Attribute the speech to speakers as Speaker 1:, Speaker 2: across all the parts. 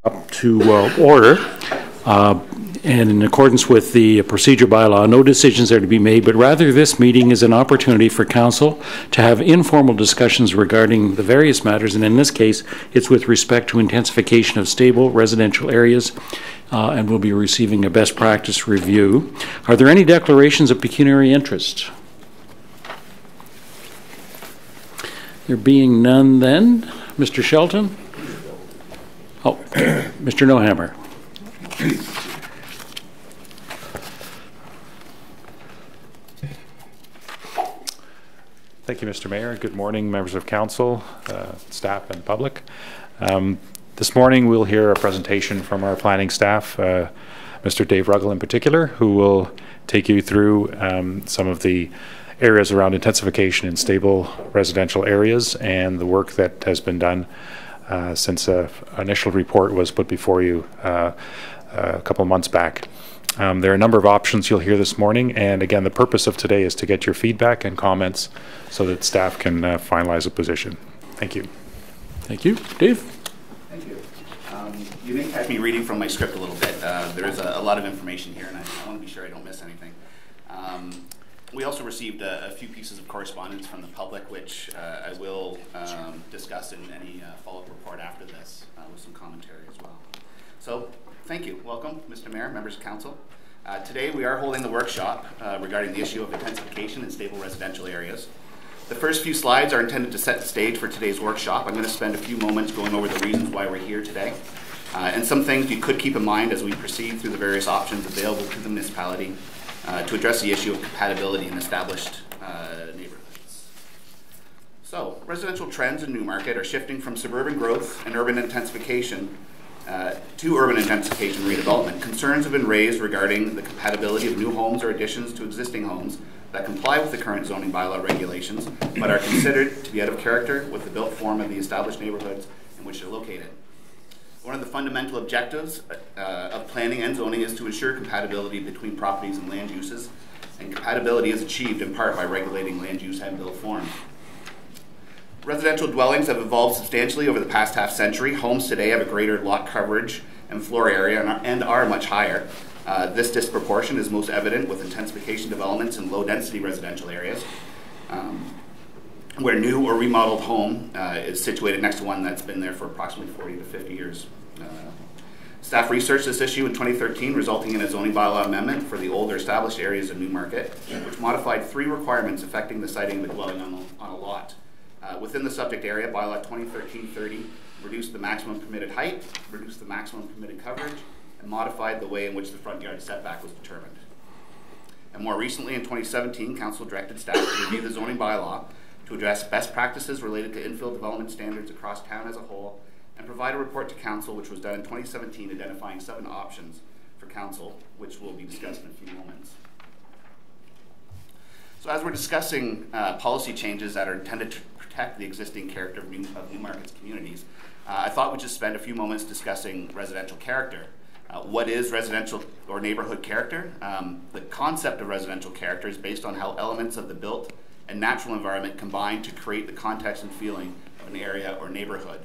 Speaker 1: Up to order. And in accordance with the procedure bylaw, no decisions are to be made, but rather this meeting is an opportunity for council to have informal discussions regarding the various matters, and in this case, it's with respect to intensification of stable residential areas, and we'll be receiving a best practice review. Are there any declarations of pecuniary interest? There being none then, Mr. Shelton? Oh, Mr. Nohammer.
Speaker 2: Thank you, Mr. Mayor. Good morning, members of council, staff, and public. This morning, we'll hear a presentation from our planning staff, Mr. Dave Ruggell in particular, who will take you through some of the areas around intensification in stable residential areas and the work that has been done since an initial report was put before you a couple of months back. There are a number of options you'll hear this morning, and again, the purpose of today is to get your feedback and comments so that staff can finalize a position. Thank you.
Speaker 1: Thank you. Dave?
Speaker 3: Thank you. You may catch me reading from my script a little bit. There is a lot of information here, and I want to be sure I don't miss anything. We also received a few pieces of correspondence from the public, which I will discuss in any follow-up report after this with some commentary as well. So, thank you. Welcome, Mr. Mayor, members of council. Today we are holding the workshop regarding the issue of intensification in stable residential areas. The first few slides are intended to set the stage for today's workshop. I'm going to spend a few moments going over the reasons why we're here today and some things you could keep in mind as we proceed through the various options available to the municipality to address the issue of compatibility in established neighborhoods. So, residential trends in Newmarket are shifting from suburban growth and urban intensification to urban intensification redevelopment. Concerns have been raised regarding the compatibility of new homes or additions to existing homes that comply with the current zoning bylaw regulations, but are considered to be out of character with the built form of the established neighborhoods in which they're located. One of the fundamental objectives of planning and zoning is to ensure compatibility between properties and land uses, and compatibility is achieved in part by regulating land use and built form. Residential dwellings have evolved substantially over the past half century. Homes today have a greater lot coverage and floor area and are much higher. This disproportion is most evident with intensification developments in low-density residential areas, where new or remodeled home is situated next to one that's been there for approximately 40 to 50 years. Staff researched this issue in 2013, resulting in a zoning bylaw amendment for the older established areas of Newmarket, which modified 3 requirements affecting the siting of a dwelling on a lot. Within the subject area, bylaw 2013-30 reduced the maximum permitted height, reduced the maximum permitted coverage, and modified the way in which the front yard setback was determined. And more recently, in 2017, council directed staff to review the zoning bylaw to address best practices related to infill development standards across town as a whole, and provide a report to council, which was done in 2017, identifying 7 options for council, which will be discussed in a few moments. So as we're discussing policy changes that are intended to protect the existing character of Newmarket's communities, I thought we'd just spend a few moments discussing residential character. What is residential or neighborhood character? The concept of residential character is based on how elements of the built and natural environment combine to create the context and feeling of an area or neighborhood.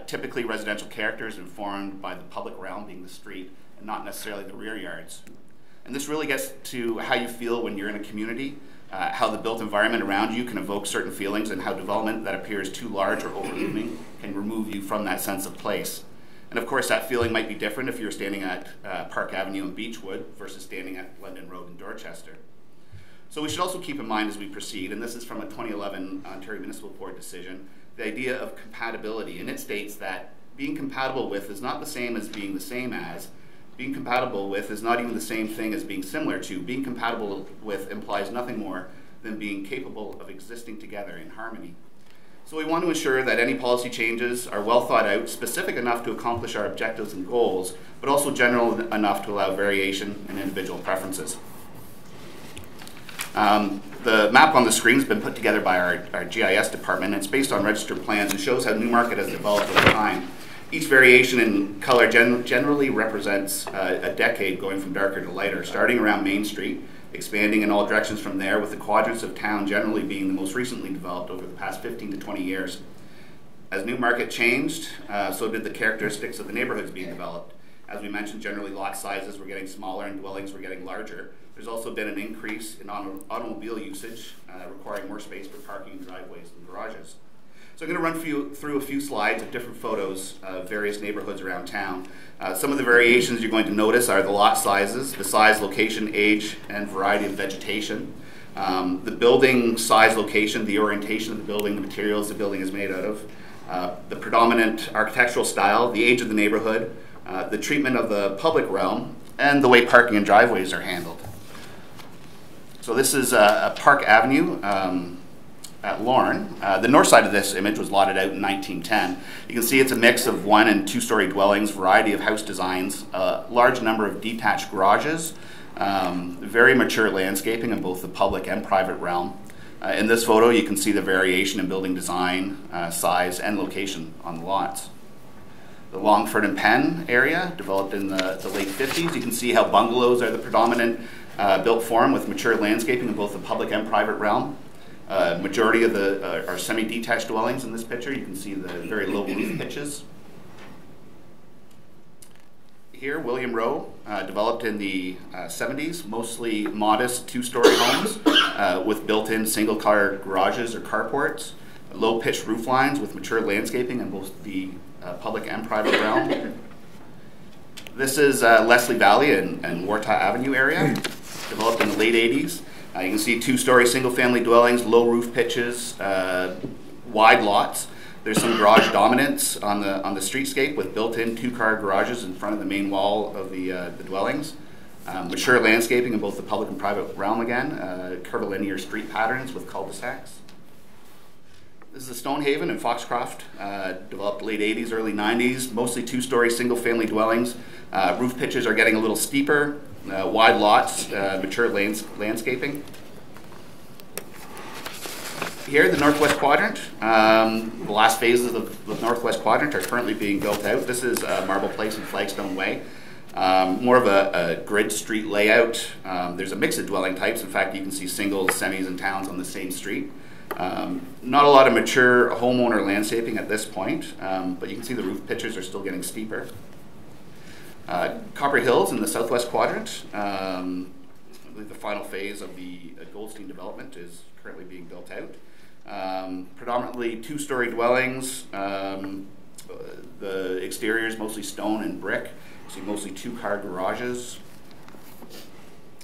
Speaker 3: Typically, residential character is informed by the public realm, being the street, and not necessarily the rear yards. And this really gets to how you feel when you're in a community, how the built environment around you can evoke certain feelings, and how development that appears too large or overwhelming can remove you from that sense of place. And of course, that feeling might be different if you're standing at Park Avenue in Beechwood versus standing at London Road in Dorchester. So we should also keep in mind as we proceed, and this is from a 2011 Ontario Municipal Board decision, the idea of compatibility. And it states that being compatible with is not the same as being the same as. Being compatible with is not even the same thing as being similar to. Being compatible with implies nothing more than being capable of existing together in harmony. So we want to ensure that any policy changes are well thought out, specific enough to accomplish our objectives and goals, but also general enough to allow variation in individual preferences. The map on the screen has been put together by our GIS department. It's based on registered plans and shows how Newmarket has developed over time. Each variation in color generally represents a decade going from darker to lighter, starting around Main Street, expanding in all directions from there, with the quadrants of town generally being the most recently developed over the past 15 to 20 years. As Newmarket changed, so did the characteristics of the neighborhoods being developed. As we mentioned, generally lot sizes were getting smaller and dwellings were getting larger. There's also been an increase in automobile usage, requiring more space for parking and driveways and garages. So I'm going to run through a few slides of different photos of various neighborhoods around town. Some of the variations you're going to notice are the lot sizes, the size, location, age, and variety of vegetation. The building size, location, the orientation of the building, the materials the building is made out of, the predominant architectural style, the age of the neighborhood, the treatment of the public realm, and the way parking and driveways are handled. So this is Park Avenue at Lorne. The north side of this image was lotted out in 1910. You can see it's a mix of 1- and 2-story dwellings, variety of house designs, a large number of detached garages, very mature landscaping in both the public and private realm. In this photo, you can see the variation in building design, size, and location on the lots. The Longford and Penn area, developed in the late 50s. You can see how bungalows are the predominant built form with mature landscaping in both the public and private realm. Majority of the are semi-detached dwellings in this picture. You can see the very low roof pitches. Here, William Row, developed in the 70s, mostly modest 2-story homes with built-in single-car garages or carports, low-pitched roof lines with mature landscaping in both the public and private realm. This is Leslie Valley and Warta Avenue area, developed in the late 80s. You can see 2-story single-family dwellings, low roof pitches, wide lots. There's some garage dominance on the streetscape with built-in 2-car garages in front of the main wall of the dwellings. Mature landscaping in both the public and private realm again. Curvilinear street patterns with cul-de-sacs. This is a Stonehaven in Foxcroft, developed late 80s, early 90s, mostly 2-story single-family dwellings. Roof pitches are getting a little steeper, wide lots, mature landscaping. Here, the Northwest Quadrant. The last phases of the Northwest Quadrant are currently being built out. This is Marble Place and Flagstone Way. More of a grid street layout. There's a mix of dwelling types. In fact, you can see singles, semis, and towns on the same street. Not a lot of mature homeowner landscaping at this point, but you can see the roof pitches are still getting steeper. Copper Hills in the Southwest Quadrant. I believe the final phase of the Goldstein development is currently being built out. Predominantly 2-story dwellings. The exterior is mostly stone and brick. You see mostly 2-car garages.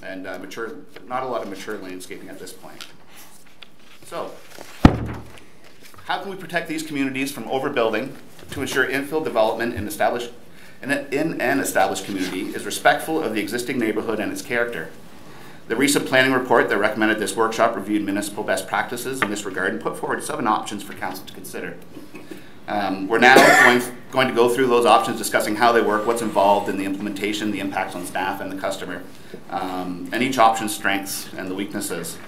Speaker 3: And not a lot of mature landscaping at this point. So, how can we protect these communities from overbuilding to ensure infill development in an established community is respectful of the existing neighborhood and its character? The recent planning report that recommended this workshop reviewed municipal best practices in this regard and put forward 7 options for council to consider. We're now going to go through those options, discussing how they work, what's involved in the implementation, the impacts on staff and the customer, and each option's strengths and the weaknesses.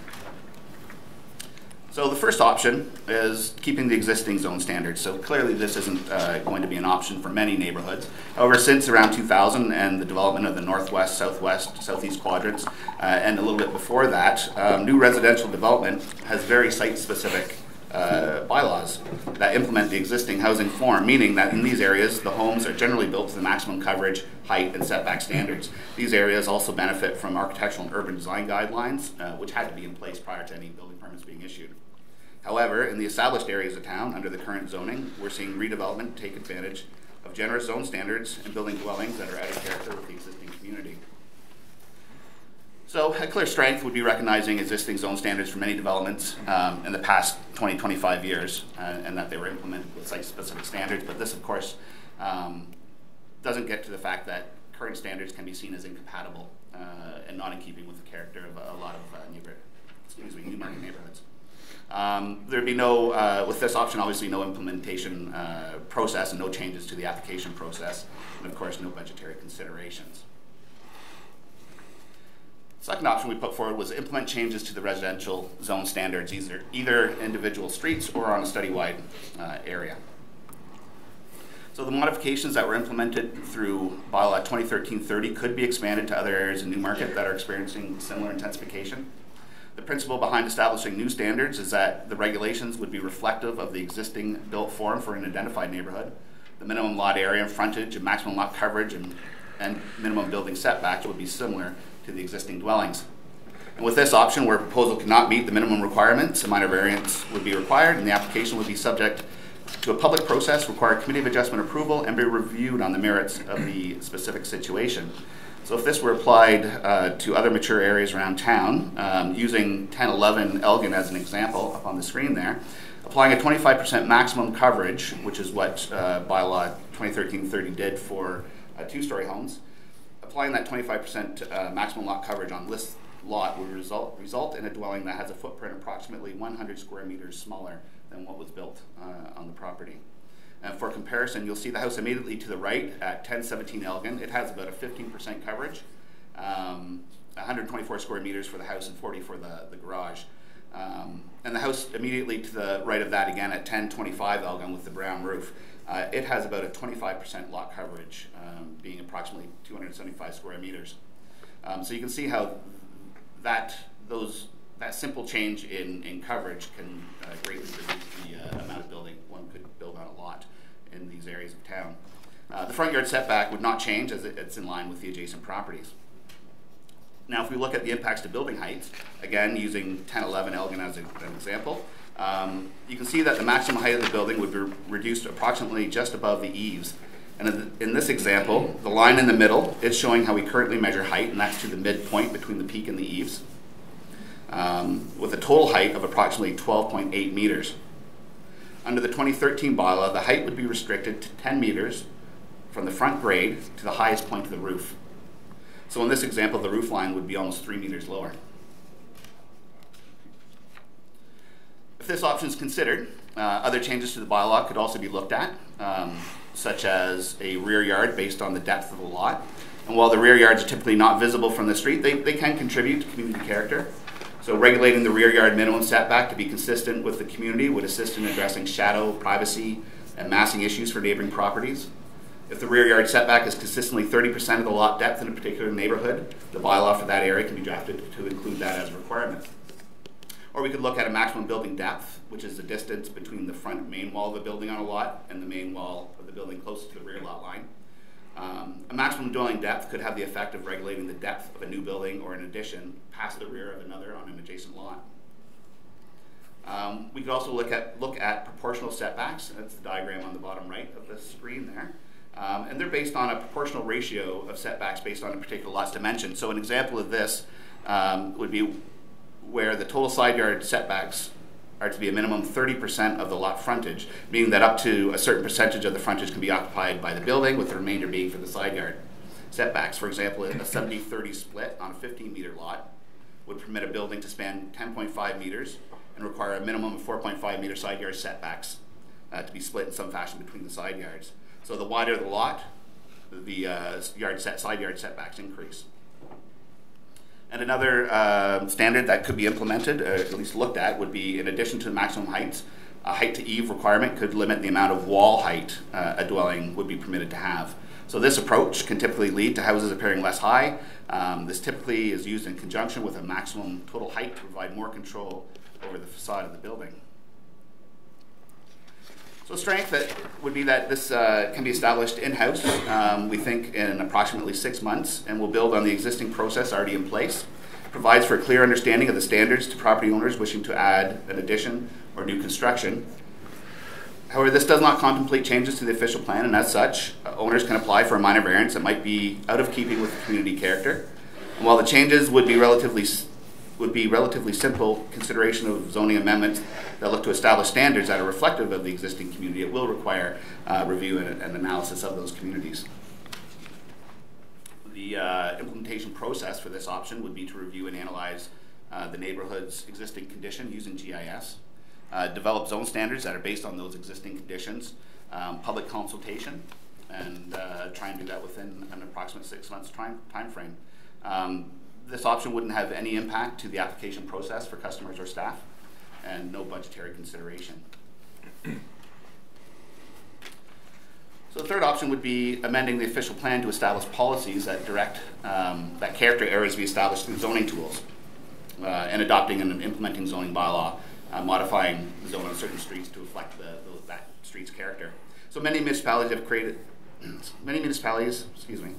Speaker 3: So the first option is keeping the existing zone standards. So clearly this isn't going to be an option for many neighborhoods. However, since around 2000 and the development of the Northwest, Southwest, Southeast quadrants, and a little bit before that, new residential development has very site-specific bylaws that implement the existing housing form, meaning that in these areas, the homes are generally built to the maximum coverage, height, and setback standards. These areas also benefit from architectural and urban design guidelines, which had to be in place prior to any building permits being issued. However, in the established areas of town, under the current zoning, we're seeing redevelopment take advantage of generous zone standards and building dwellings that are out of character with the existing community. So a clear strength would be recognizing existing zone standards for many developments in the past 20-25 years, and that they were implemented with site-specific standards. But this, of course, doesn't get to the fact that current standards can be seen as incompatible and not in keeping with the character of a lot of Newmarket neighborhoods. There'd be no, with this option, obviously no implementation process and no changes to the application process, and of course no budgetary considerations. Second option we put forward was implement changes to the residential zone standards, either individual streets or on a study-wide area. So the modifications that were implemented through Bylaw 2013-30 could be expanded to other areas in Newmarket that are experiencing similar intensification. The principle behind establishing new standards is that the regulations would be reflective of the existing built form for an identified neighborhood. The minimum lot area and frontage and maximum lot coverage and minimum building setbacks would be similar to the existing dwellings. And with this option, where a proposal cannot meet the minimum requirements, a minor variance would be required, and the application would be subject to a public process, require committee of adjustment approval, and be reviewed on the merits of the specific situation. So if this were applied to other mature areas around town, using 1011 Elgin as an example up on the screen there, applying a 25% maximum coverage, which is what bylaw 2013-30 did for two-story homes, applying that 25% maximum lot coverage on this lot would result in a dwelling that has a footprint approximately 100 square meters smaller than what was built on the property. And for comparison, you'll see the house immediately to the right at 1017 Elgin. It has about a 15% coverage, 124 square meters for the house and 40 for the garage. And the house immediately to the right of that again at 1025 Elgin with the brown roof, it has about a 25% lot coverage, being approximately 275 square meters. So you can see how that simple change in coverage can greatly reduce the amount of building one could build on a lot in these areas of town. The front yard setback would not change as it's in line with the adjacent properties. Now, if we look at the impacts to building heights, again, using 1011 Elgin as an example, you can see that the maximum height of the building would be reduced approximately just above the eaves. And in this example, the line in the middle, it's showing how we currently measure height, and that's to the midpoint between the peak and the eaves, with a total height of approximately 12.8 meters. Under the 2013 bylaw, the height would be restricted to 10 meters from the front grade to the highest point of the roof. So in this example, the roof line would be almost 3 meters lower. If this option is considered, other changes to the bylaw could also be looked at, such as a rear yard based on the depth of the lot. And while the rear yards are typically not visible from the street, they can contribute to community character. So regulating the rear yard minimum setback to be consistent with the community would assist in addressing shadow, privacy, and massing issues for neighboring properties. If the rear yard setback is consistently 30% of the lot depth in a particular neighborhood, the bylaw for that area can be drafted to include that as a requirement. Or we could look at a maximum building depth, which is the distance between the front main wall of the building on a lot and the main wall of the building closest to the rear lot line. A maximum dwelling depth could have the effect of regulating the depth of a new building or an addition past the rear of another on an adjacent lot. We could also look at proportional setbacks. That's the diagram on the bottom right of the screen there. And they're based on a proportional ratio of setbacks based on a particular lot's dimension. So an example of this would be where the total side yard setbacks are to be a minimum 30% of the lot frontage, meaning that up to a certain percentage of the frontage can be occupied by the building, with the remainder being for the side yard setbacks. For example, a 70-30 split on a 15-meter lot would permit a building to span 10.5 meters and require a minimum of 4.5 meter side yard setbacks to be split in some fashion between the side yards. So the wider the lot, the side yard setbacks increase. And another standard that could be implemented, or at least looked at, would be, in addition to the maximum heights, a height to eave requirement could limit the amount of wall height a dwelling would be permitted to have. So this approach can typically lead to houses appearing less high. This typically is used in conjunction with a maximum total height to provide more control over the facade of the building. So strength would be that this can be established in-house, we think in approximately 6 months, and will build on the existing process already in place. Provides for a clear understanding of the standards to property owners wishing to add an addition or new construction. However, this does not contemplate changes to the official plan, and as such, owners can apply for a minor variance that might be out of keeping with the community character. And while the changes would be relatively simple consideration of zoning amendments that look to establish standards that are reflective of the existing community, it will require review and analysis of those communities. The implementation process for this option would be to review and analyze the neighborhood's existing condition using GIS, develop zone standards that are based on those existing conditions, public consultation, and try and do that within an approximate 6 months time frame. This option wouldn't have any impact to the application process for customers or staff, and no budgetary consideration. So the third option would be amending the official plan to establish policies that direct that character areas be established through zoning tools. and adopting and implementing zoning bylaw, modifying the zone on certain streets to reflect that street's character. So many municipalities have created, excuse me.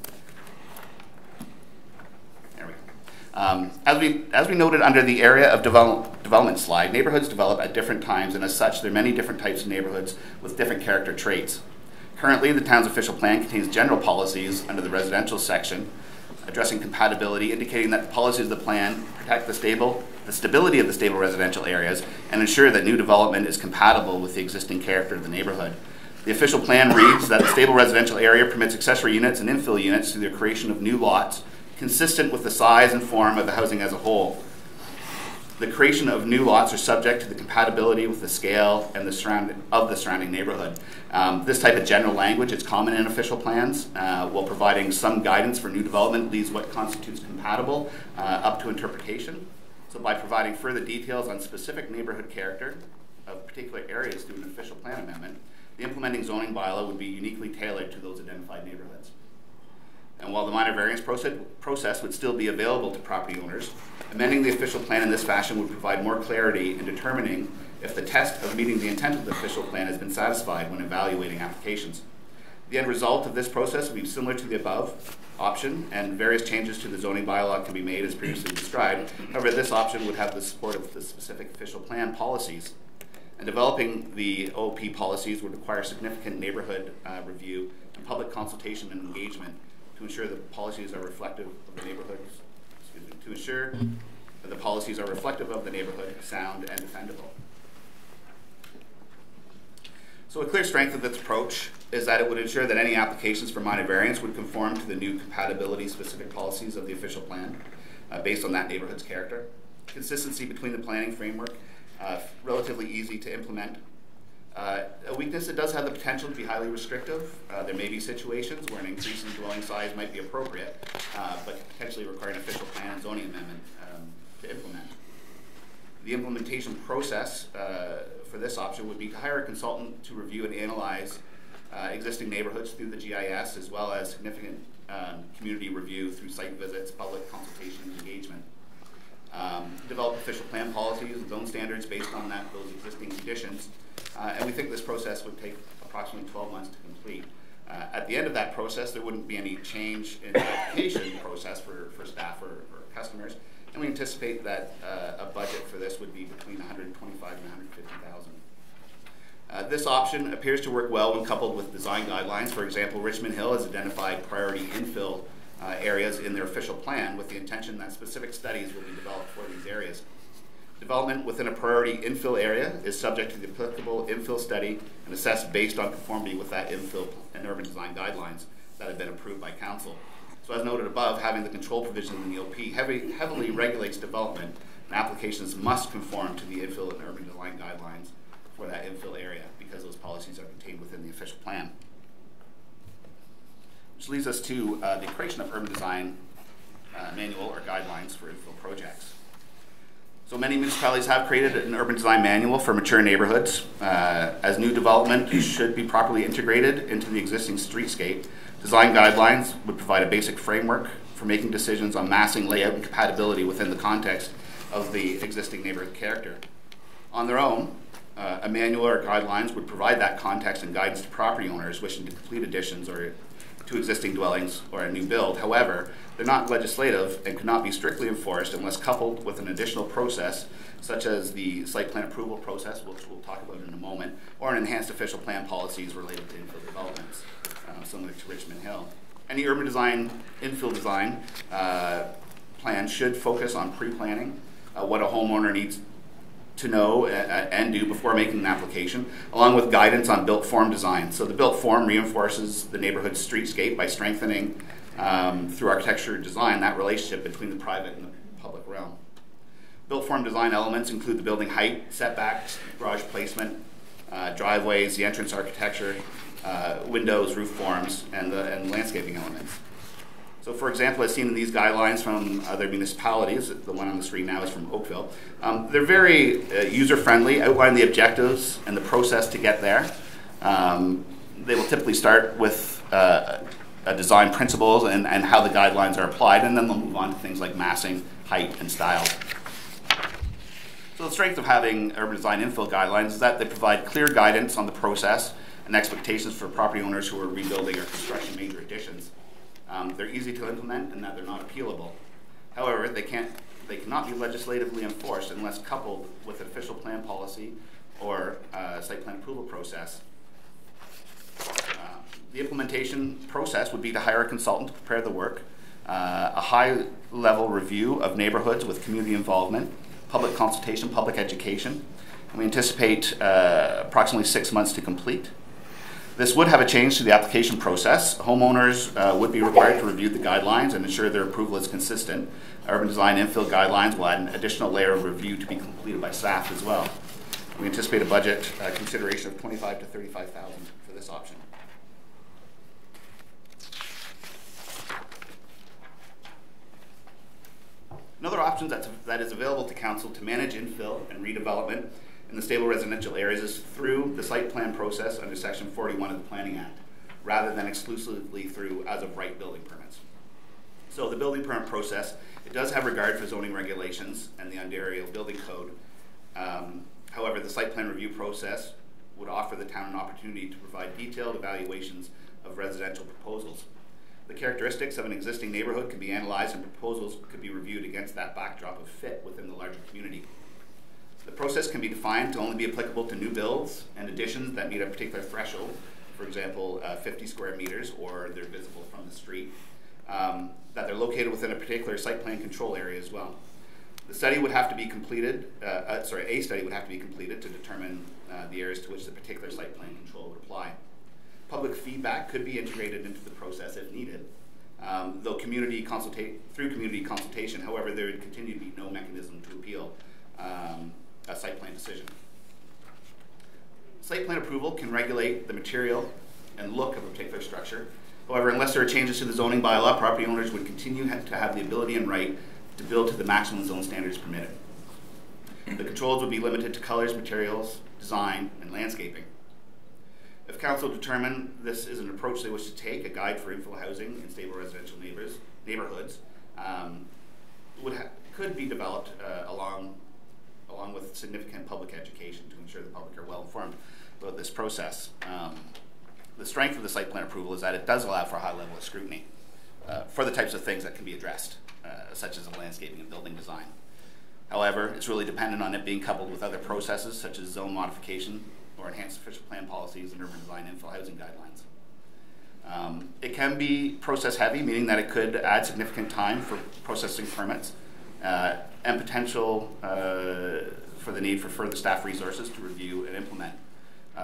Speaker 3: There we go. As we noted under the area of development slide, neighborhoods develop at different times, and as such, there are many different types of neighborhoods with different character traits. Currently, the town's official plan contains general policies under the residential section addressing compatibility, indicating that the policies of the plan protect the stability of the stable residential areas and ensure that new development is compatible with the existing character of the neighborhood. The official plan reads that the stable residential area permits accessory units and infill units through the creation of new lots consistent with the size and form of the housing as a whole. The creation of new lots are subject to the compatibility with the scale and the surrounding neighborhood. This type of general language is common in official plans, while providing some guidance for new development leaves what constitutes compatible up to interpretation. So by providing further details on specific neighborhood character of particular areas through an official plan amendment, the implementing zoning bylaw would be uniquely tailored to those identified neighborhoods. And while the minor variance process would still be available to property owners, amending the official plan in this fashion would provide more clarity in determining if the test of meeting the intent of the official plan has been satisfied when evaluating applications. The end result of this process will be similar to the above option, and various changes to the zoning bylaw can be made as previously described. However, this option would have the support of the specific official plan policies. And developing the OP policies would require significant neighborhood review and public consultation and engagement to ensure the policies are reflective of the neighborhoods, to ensure that the policies are reflective of the neighborhood, sound and defendable. So a clear strength of this approach is that it would ensure that any applications for minor variance would conform to the new compatibility specific policies of the official plan based on that neighborhood's character. Consistency between the planning framework, relatively easy to implement. A weakness, it does have the potential to be highly restrictive. There may be situations where an increase in dwelling size might be appropriate, but potentially require an official plan and zoning amendment to implement. The implementation process for this option would be to hire a consultant to review and analyze existing neighborhoods through the GIS, as well as significant community review through site visits, public consultation, and engagement. Develop official plan policies and zone standards based on those existing conditions. And we think this process would take approximately 12 months to complete. At the end of that process, there wouldn't be any change in the application process for staff or customers. And we anticipate that a budget for this would be between $125,000 and $150,000. This option appears to work well when coupled with design guidelines. For example, Richmond Hill has identified priority infill areas in their official plan with the intention that specific studies will be developed for these areas. Development within a priority infill area is subject to the applicable infill study and assessed based on conformity with that infill and urban design guidelines that have been approved by council. So as noted above, having the control provisions in the OP heavily regulates development, and applications must conform to the infill and urban design guidelines for that infill area because those policies are contained within the official plan. Which leads us to the creation of urban design manual or guidelines for infill projects. So many municipalities have created an urban design manual for mature neighborhoods. As new development should be properly integrated into the existing streetscape, design guidelines would provide a basic framework for making decisions on massing, layout, and compatibility within the context of the existing neighborhood character. On their own, a manual or guidelines would provide that context and guidance to property owners wishing to complete additions or to existing dwellings or a new build. However, they're not legislative and cannot be strictly enforced unless coupled with an additional process, such as the site plan approval process, which we'll talk about in a moment, or an enhanced official plan policies related to infill developments, similar to Richmond Hill. Any urban design, infill design plan should focus on pre-planning, what a homeowner needs to know and do before making an application, along with guidance on built form design. So the built form reinforces the neighborhood's streetscape by strengthening through architecture design that relationship between the private and the public realm. Built form design elements include the building height, setbacks, garage placement, driveways, the entrance architecture, windows, roof forms, and landscaping elements. So for example, as seen in these guidelines from other municipalities, the one on the screen now is from Oakville, they're very user-friendly, outline the objectives and the process to get there. They will typically start with design principles and how the guidelines are applied, and then they'll move on to things like massing, height, and style. So the strength of having urban design infill guidelines is that they provide clear guidance on the process and expectations for property owners who are rebuilding or constructing major additions. They're easy to implement and that they're not appealable. However, they cannot be legislatively enforced unless coupled with an official plan policy or site plan approval process. The implementation process would be to hire a consultant to prepare the work, a high-level review of neighborhoods with community involvement, public consultation, public education. And we anticipate approximately 6 months to complete. This would have a change to the application process. Homeowners would be required to review the guidelines and ensure their approval is consistent. Urban design infill guidelines will add an additional layer of review to be completed by staff as well. We anticipate a budget consideration of $25,000 to $35,000 for this option. Another option that is available to council to manage infill and redevelopment in the stable residential areas is through the site plan process under Section 41 of the Planning Act, rather than exclusively through as-of-right building permits. So the building permit process, it does have regard for zoning regulations and the Ontario Building Code. However, the site plan review process would offer the town an opportunity to provide detailed evaluations of residential proposals. The characteristics of an existing neighborhood could be analyzed and proposals could be reviewed against that backdrop of fit within the larger community. The process can be defined to only be applicable to new builds and additions that meet a particular threshold, for example, 50 square meters, or they're visible from the street, that they're located within a particular site plan control area as well. The study would have to be completed, a study would have to be completed to determine the areas to which the particular site plan control would apply. Public feedback could be integrated into the process if needed, though through community consultation. However, there would continue to be no mechanism to appeal a site plan decision. Site plan approval can regulate the material and look of a particular structure. However, unless there are changes to the zoning bylaw, property owners would continue to have the ability and right to build to the maximum zone standards permitted. The controls would be limited to colors, materials, design, and landscaping. If council determine this is an approach they wish to take, a guide for infill housing in stable residential neighborhoods could be developed along with significant public education to ensure the public are well informed about this process. The strength of the site plan approval is that it does allow for a high level of scrutiny for the types of things that can be addressed, such as the landscaping and building design. However, it's really dependent on it being coupled with other processes such as zone modification or enhanced official plan policies and urban design infill housing guidelines. It can be process heavy, meaning that it could add significant time for processing permits and potential for the need for further staff resources to review and implement.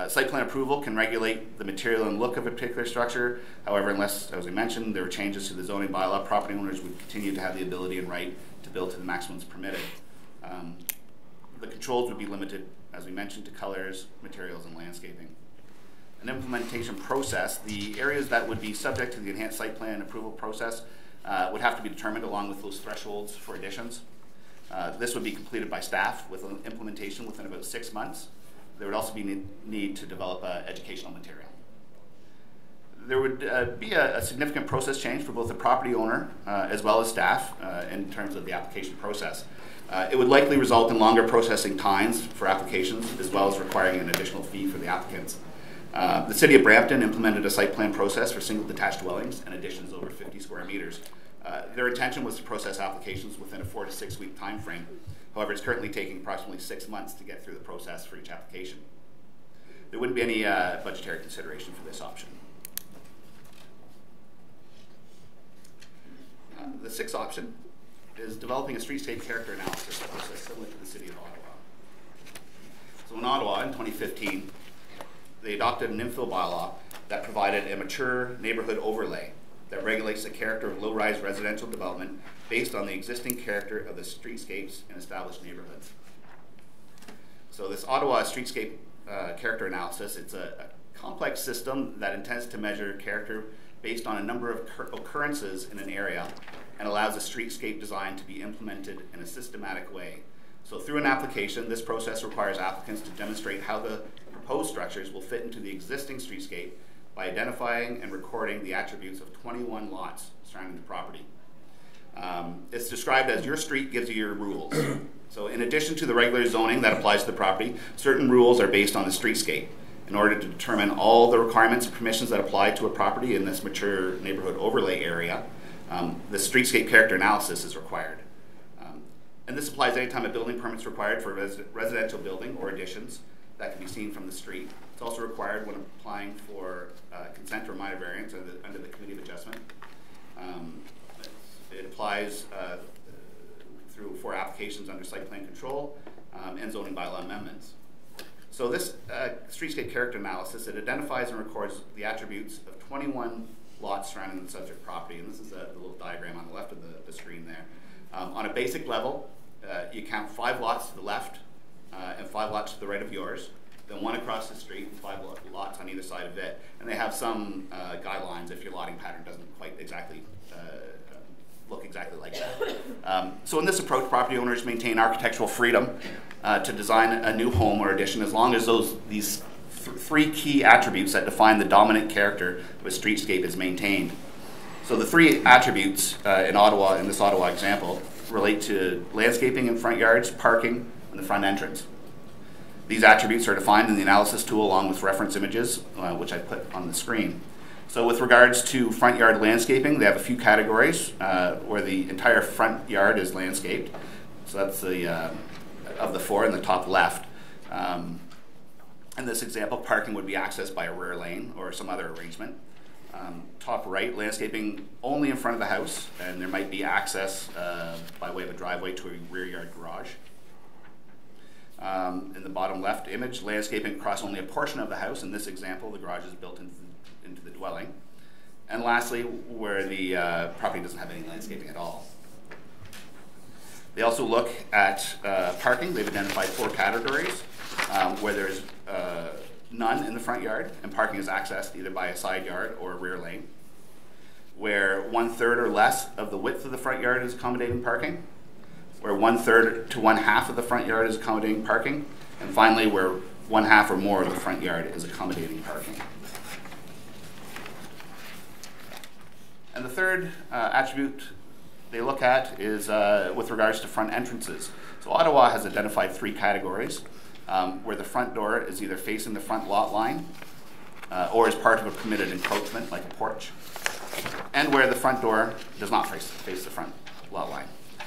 Speaker 3: Site plan approval can regulate the material and look of a particular structure. However, unless, as we mentioned, there are changes to the zoning bylaw, property owners would continue to have the ability and right to build to the maximums permitted. The controls would be limited, as we mentioned, to colors, materials, and landscaping. An implementation process, the areas that would be subject to the enhanced site plan approval process would have to be determined along with those thresholds for additions. This would be completed by staff with implementation within about 6 months. There would also be need to develop educational material. There would be a significant process change for both the property owner as well as staff in terms of the application process. It would likely result in longer processing times for applications as well as requiring an additional fee for the applicants. The City of Brampton implemented a site plan process for single detached dwellings and additions over 50 square meters. Their intention was to process applications within a 4 to 6 week time frame. However, it's currently taking approximately 6 months to get through the process for each application. There wouldn't be any budgetary consideration for this option. The sixth option is developing a streetscape character analysis process similar to the City of Ottawa. So in Ottawa in 2015, they adopted an infill bylaw that provided a mature neighborhood overlay that regulates the character of low-rise residential development based on the existing character of the streetscapes in established neighborhoods. So this Ottawa streetscape character analysis, it's a complex system that intends to measure character based on a number of occurrences in an area and allows a streetscape design to be implemented in a systematic way. So through an application, this process requires applicants to demonstrate how the proposed structures will fit into the existing streetscape by identifying and recording the attributes of 21 lots surrounding the property. It's described as your street gives you your rules. So in addition to the regular zoning that applies to the property, certain rules are based on the streetscape in order to determine all the requirements and permissions that apply to a property in this mature neighborhood overlay area. The streetscape character analysis is required. And this applies anytime a building permit is required for a residential building or additions that can be seen from the street. It's also required when applying for consent or minor variance under the Committee of Adjustment. It applies for applications under site plan control and zoning bylaw amendments. So this streetscape character analysis, it identifies and records the attributes of 21 lots surrounding the subject property, and this is the little diagram on the left of the screen there. On a basic level, you count 5 lots to the left and 5 lots to the right of yours, then 1 across the street and 5 lots on either side of it. And they have some guidelines if your lotting pattern doesn't quite exactly look exactly like that. So in this approach, property owners maintain architectural freedom to design a new home or addition as long as these 3 key attributes that define the dominant character of a streetscape is maintained. So the 3 attributes in this Ottawa example, relate to landscaping in front yards, parking, and the front entrance. These attributes are defined in the analysis tool along with reference images, which I put on the screen. So with regards to front yard landscaping, they have a few categories where the entire front yard is landscaped. So that's of the 4 in the top left. In this example, parking would be accessed by a rear lane or some other arrangement. Top right, landscaping only in front of the house, and there might be access by way of a driveway to a rear yard garage. In the bottom left image, landscaping across only a portion of the house. In this example, the garage is built into the dwelling. And lastly, where the property doesn't have any landscaping at all. They also look at parking. They've identified 4 categories where there's none in the front yard, and parking is accessed either by a side yard or a rear lane. Where 1/3 or less of the width of the front yard is accommodating parking. Where 1/3 to 1/2 of the front yard is accommodating parking. And finally, where 1/2 or more of the front yard is accommodating parking. And the third attribute they look at is with regards to front entrances. So Ottawa has identified 3 categories. Where the front door is either facing the front lot line or is part of a permitted encroachment like a porch, and where the front door does not face the front lot line.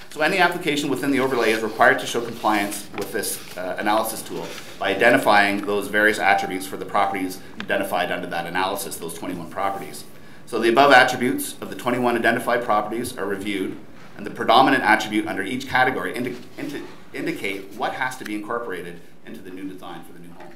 Speaker 3: So any application within the overlay is required to show compliance with this analysis tool by identifying those various attributes for the properties identified under that analysis, those 21 properties. So the above attributes of the 21 identified properties are reviewed, and the predominant attribute under each category indicate what has to be incorporated into the new design for the new home.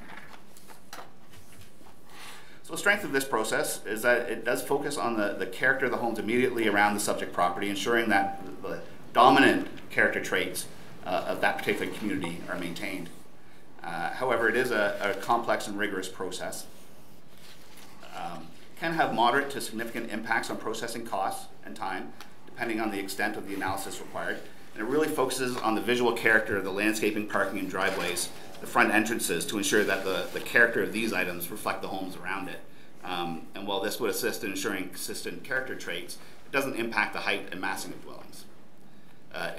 Speaker 3: So the strength of this process is that it does focus on the character of the homes immediately around the subject property, ensuring that the dominant character traits of that particular community are maintained. However, it is a complex and rigorous process. Can have moderate to significant impacts on processing costs and time, depending on the extent of the analysis required. And it really focuses on the visual character of the landscaping, parking, and driveways, the front entrances, to ensure that the character of these items reflect the homes around it. And while this would assist in ensuring consistent character traits, it doesn't impact the height and massing of dwellings.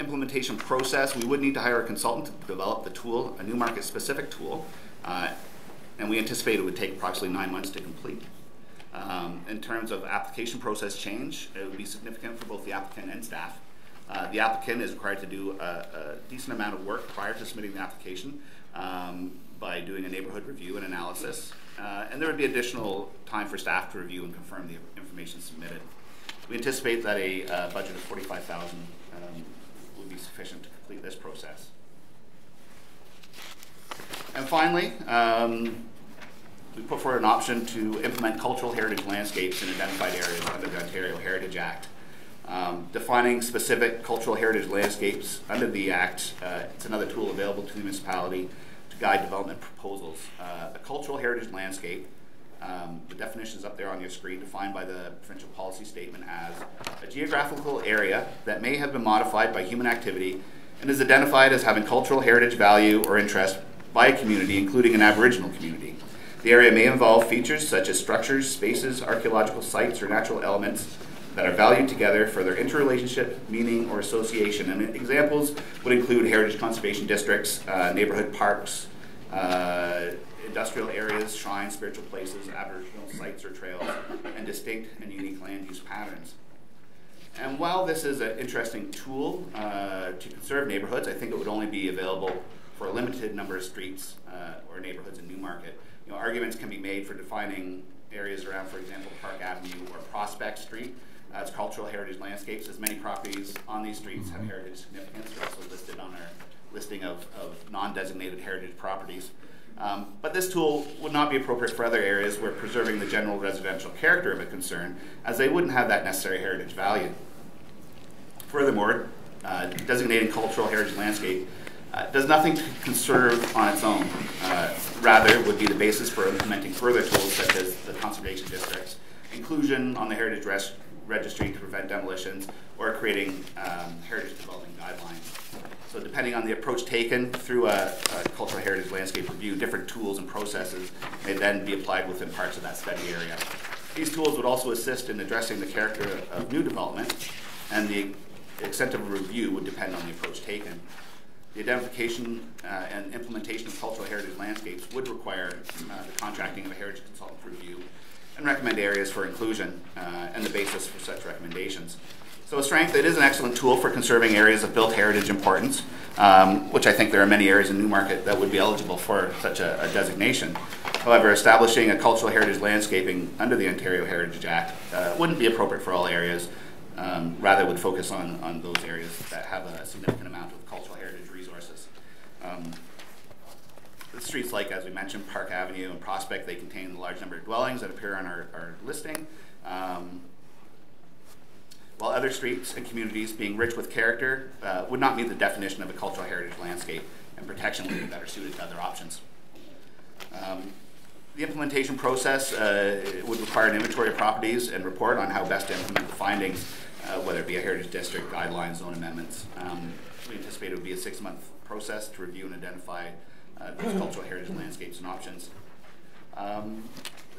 Speaker 3: Implementation process, we would need to hire a consultant to develop the tool, a new market-specific tool, and we anticipate it would take approximately 9 months to complete. In terms of application process change, it would be significant for both the applicant and staff. The applicant is required to do a decent amount of work prior to submitting the application by doing a neighborhood review and analysis. And there would be additional time for staff to review and confirm the information submitted. We anticipate that a budget of $45,000 would be sufficient to complete this process. And finally, we put forward an option to implement cultural heritage landscapes in identified areas under the Ontario Heritage Act. Defining specific cultural heritage landscapes under the Act, it's another tool available to the municipality to guide development proposals. A cultural heritage landscape, the definition is up there on your screen, defined by the provincial policy statement as a geographical area that may have been modified by human activity and is identified as having cultural heritage value or interest by a community, including an Aboriginal community. The area may involve features such as structures, spaces, archaeological sites, or natural elements that are valued together for their interrelationship, meaning, or association. And examples would include heritage conservation districts, neighborhood parks, industrial areas, shrines, spiritual places, Aboriginal sites or trails, and distinct and unique land use patterns. And while this is an interesting tool to conserve neighborhoods, I think it would only be available for a limited number of streets or neighborhoods in Newmarket. You know, arguments can be made for defining areas around, for example, Park Avenue or Prospect Street as cultural heritage landscapes, as many properties on these streets have heritage significance. They're also listed on our listing of non-designated heritage properties. But this tool would not be appropriate for other areas where preserving the general residential character of a concern, as they wouldn't have that necessary heritage value. Furthermore, designating cultural heritage landscape does nothing to conserve on its own. Rather, would be the basis for implementing further tools such as the conservation districts, inclusion on the heritage registry to prevent demolitions, or creating heritage development guidelines. So depending on the approach taken through a cultural heritage landscape review, different tools and processes may then be applied within parts of that study area. These tools would also assist in addressing the character of new development, and the extent of review would depend on the approach taken. The identification and implementation of cultural heritage landscapes would require the contracting of a heritage consultant review and recommend areas for inclusion and the basis for such recommendations. So a strength, it is an excellent tool for conserving areas of built heritage importance, which I think there are many areas in Newmarket that would be eligible for such a designation. However, establishing a cultural heritage landscaping under the Ontario Heritage Act wouldn't be appropriate for all areas. Rather would focus on those areas that have a significant amount of cultural heritage resources. The streets like, as we mentioned, Park Avenue and Prospect, they contain a large number of dwellings that appear on our listing. While other streets and communities being rich with character would not meet the definition of a cultural heritage landscape, and protection would be better suited to other options. The implementation process would require an inventory of properties and report on how best to implement the findings, whether it be a heritage district, guidelines, zone amendments. We anticipate it would be a 6-month process to review and identify those cultural heritage landscapes and options.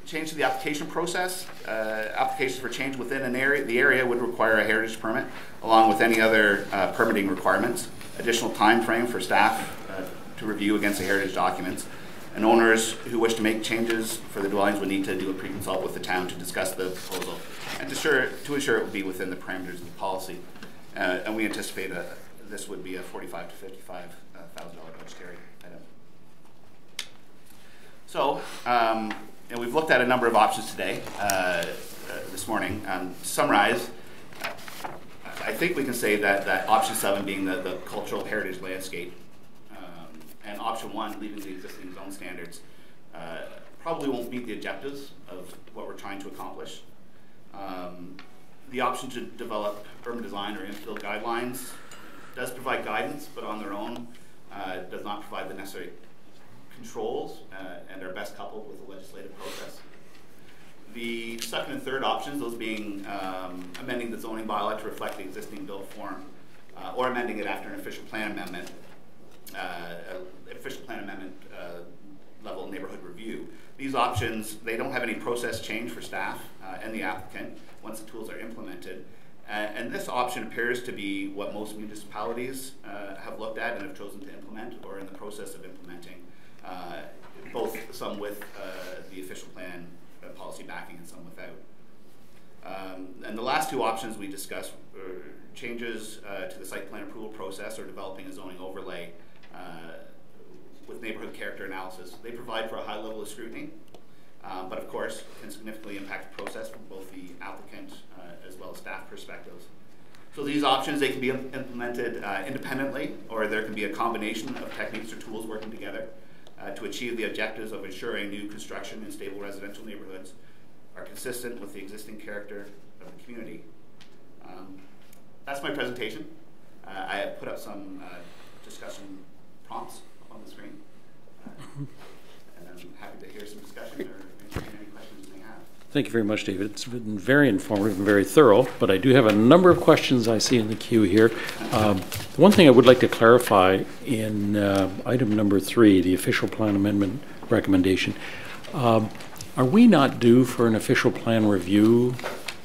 Speaker 3: Change to the application process. Applications for change within the area would require a heritage permit, along with any other permitting requirements. Additional time frame for staff to review against the heritage documents. And owners who wish to make changes for the dwellings would need to do a pre-consult with the town to discuss the proposal and to ensure it would be within the parameters of the policy. And we anticipate this would be a $45,000 to $55,000 budgetary item. So, and we've looked at a number of options today, this morning. To summarize, I think we can say that option 7 being the cultural heritage landscape, and option 1, leaving the existing zone standards, probably won't meet the objectives of what we're trying to accomplish. The option to develop urban design or infill guidelines does provide guidance, but on their own does not provide the necessary controls and are best coupled with the legislative process. The second and third options, those being amending the zoning bylaw to reflect the existing built form, or amending it after an official plan amendment, level neighborhood review. These options, they don't have any process change for staff and the applicant once the tools are implemented. And this option appears to be what most municipalities have looked at and have chosen to implement or in the process of implementing, both some with the official plan policy backing and some without. And the last two options we discussed were changes to the site plan approval process or developing a zoning overlay with neighborhood character analysis. They provide for a high level of scrutiny, but of course can significantly impact the process from both the applicant as well as staff perspectives. So these options, they can be implemented independently, or there can be a combination of techniques or tools working together to achieve the objectives of ensuring new construction in stable residential neighborhoods are consistent with the existing character of the community. That's my presentation. I have put up some discussion prompts on the screen. And I'm happy to hear some discussion or any questions you may have.
Speaker 1: Thank you very much, David. It's been very informative and very thorough, but I do have a number of questions I see in the queue here. One thing I would like to clarify in item number 3, the official plan amendment recommendation. Are we not due for an official plan review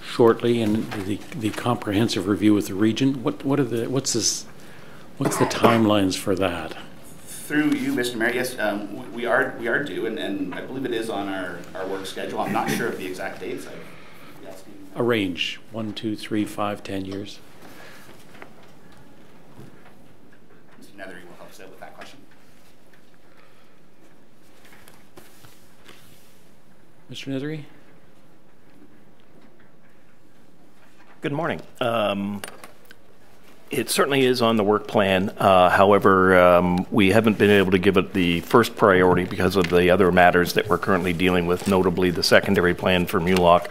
Speaker 1: shortly, and the comprehensive review with the region. What's the timelines for that?
Speaker 3: Through you, Mr. Mayor, yes, we are due, and I believe it is on our work schedule. I'm not sure of the exact dates.
Speaker 1: A range, 1, 2, 3, 5, 10 years.
Speaker 3: Mr. Nethery will help us out with that question.
Speaker 1: Mr. Nethery?
Speaker 4: Good morning. It certainly is on the work plan. However, we haven't been able to give it the first priority because of the other matters that we're currently dealing with, notably the secondary plan for Mulock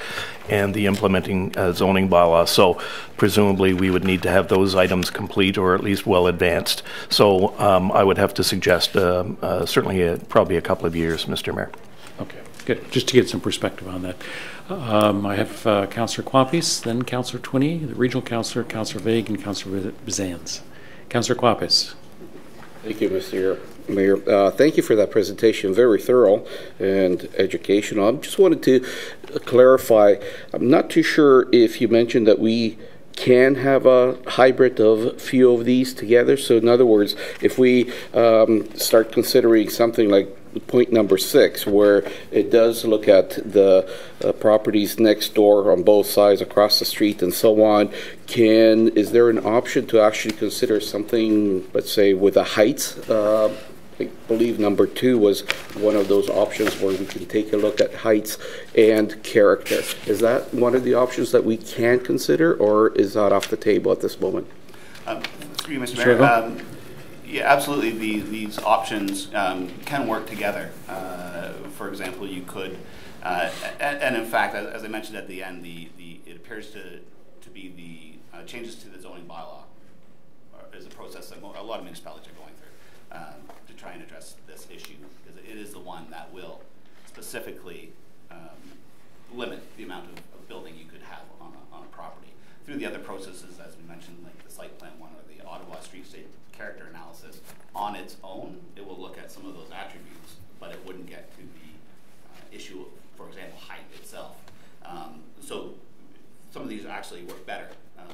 Speaker 4: and the implementing zoning bylaw. So presumably we would need to have those items complete or at least well advanced. So I would have to suggest certainly probably a couple of years, Mr. Mayor.
Speaker 1: Okay, good. Just to get some perspective on that. I have Councillor Quapis, then Councillor Twinney, the Regional Councillor, Councillor Vague, and Councillor Bizans. Councillor Quapis.
Speaker 5: Thank you, Mr. Mayor. Thank you for that presentation. Very thorough and educational. I just wanted to clarify. I'm not too sure if you mentioned that we can have a hybrid of a few of these together. So in other words, if we start considering something like point number 6, where it does look at the properties next door on both sides across the street and so on, is there an option to actually consider something, let's say, with a height? I believe number 2 was one of those options where we can take a look at heights and character. Is that one of the options that we can consider, or is that off the table at this moment?
Speaker 3: Through you, Mr. Mayor. Yeah, absolutely. These options can work together. For example, you could, and in fact, as I mentioned at the end, it appears to be the changes to the zoning bylaw is a process that a lot of municipalities are going through to try and address this issue, because it is the one that will specifically limit the amount of building you could have on a property. Through the other processes, as we mentioned, like the site plan one or the Ottawa streetscape character analysis, on its own, it will look at some of those attributes, but it wouldn't get to the issue of, for example, height itself. So some of these actually work better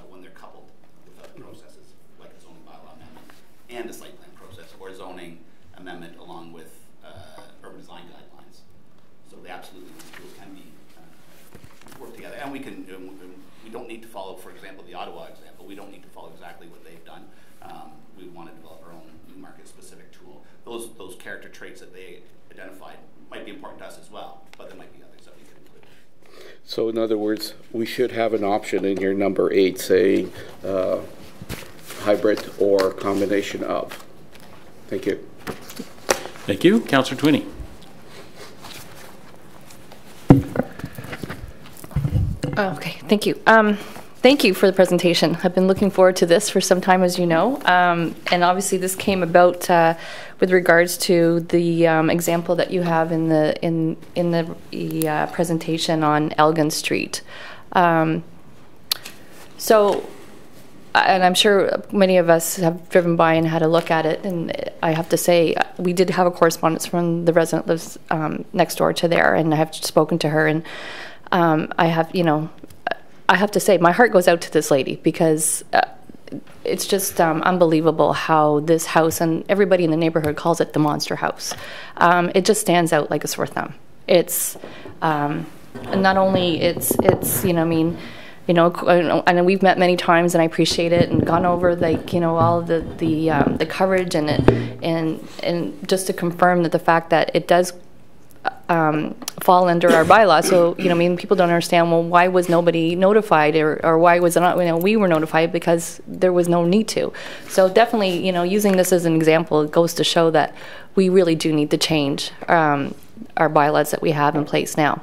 Speaker 3: when they're coupled with other processes, like a zoning bylaw amendment and a site plan process, or zoning amendment along with urban design guidelines. So they absolutely, these tools can be work together, and we don't need to follow, for example, the Ottawa example. We don't need to follow exactly what they've done. We want to develop our own new market-specific tool. Those character traits that they identified might be important to us as well, but there might be others that we could include.
Speaker 5: So in other words, we should have an option in here, number 8, saying hybrid or combination of. Thank you.
Speaker 1: Thank you. Councillor Twinney.
Speaker 6: Okay, thank you. Thank you for the presentation. I've been looking forward to this for some time, as you know. And obviously this came about with regards to the example that you have in the presentation on Elgin Street. So, and I'm sure many of us have driven by and had a look at it, and I have to say, we did have a correspondence from the resident that lives next door to there, and I have spoken to her, and I have to say, my heart goes out to this lady, because it's just unbelievable how this house, and everybody in the neighborhood calls it the monster house. It just stands out like a sore thumb. It's not only and we've met many times, and I appreciate it, and gone over all of the coverage and just to confirm that the fact that it does fall under our bylaw. So, people don't understand, well, why was nobody notified, or why was it not, we were notified because there was no need to. So definitely, using this as an example, it goes to show that we really do need to change our bylaws that we have in place now.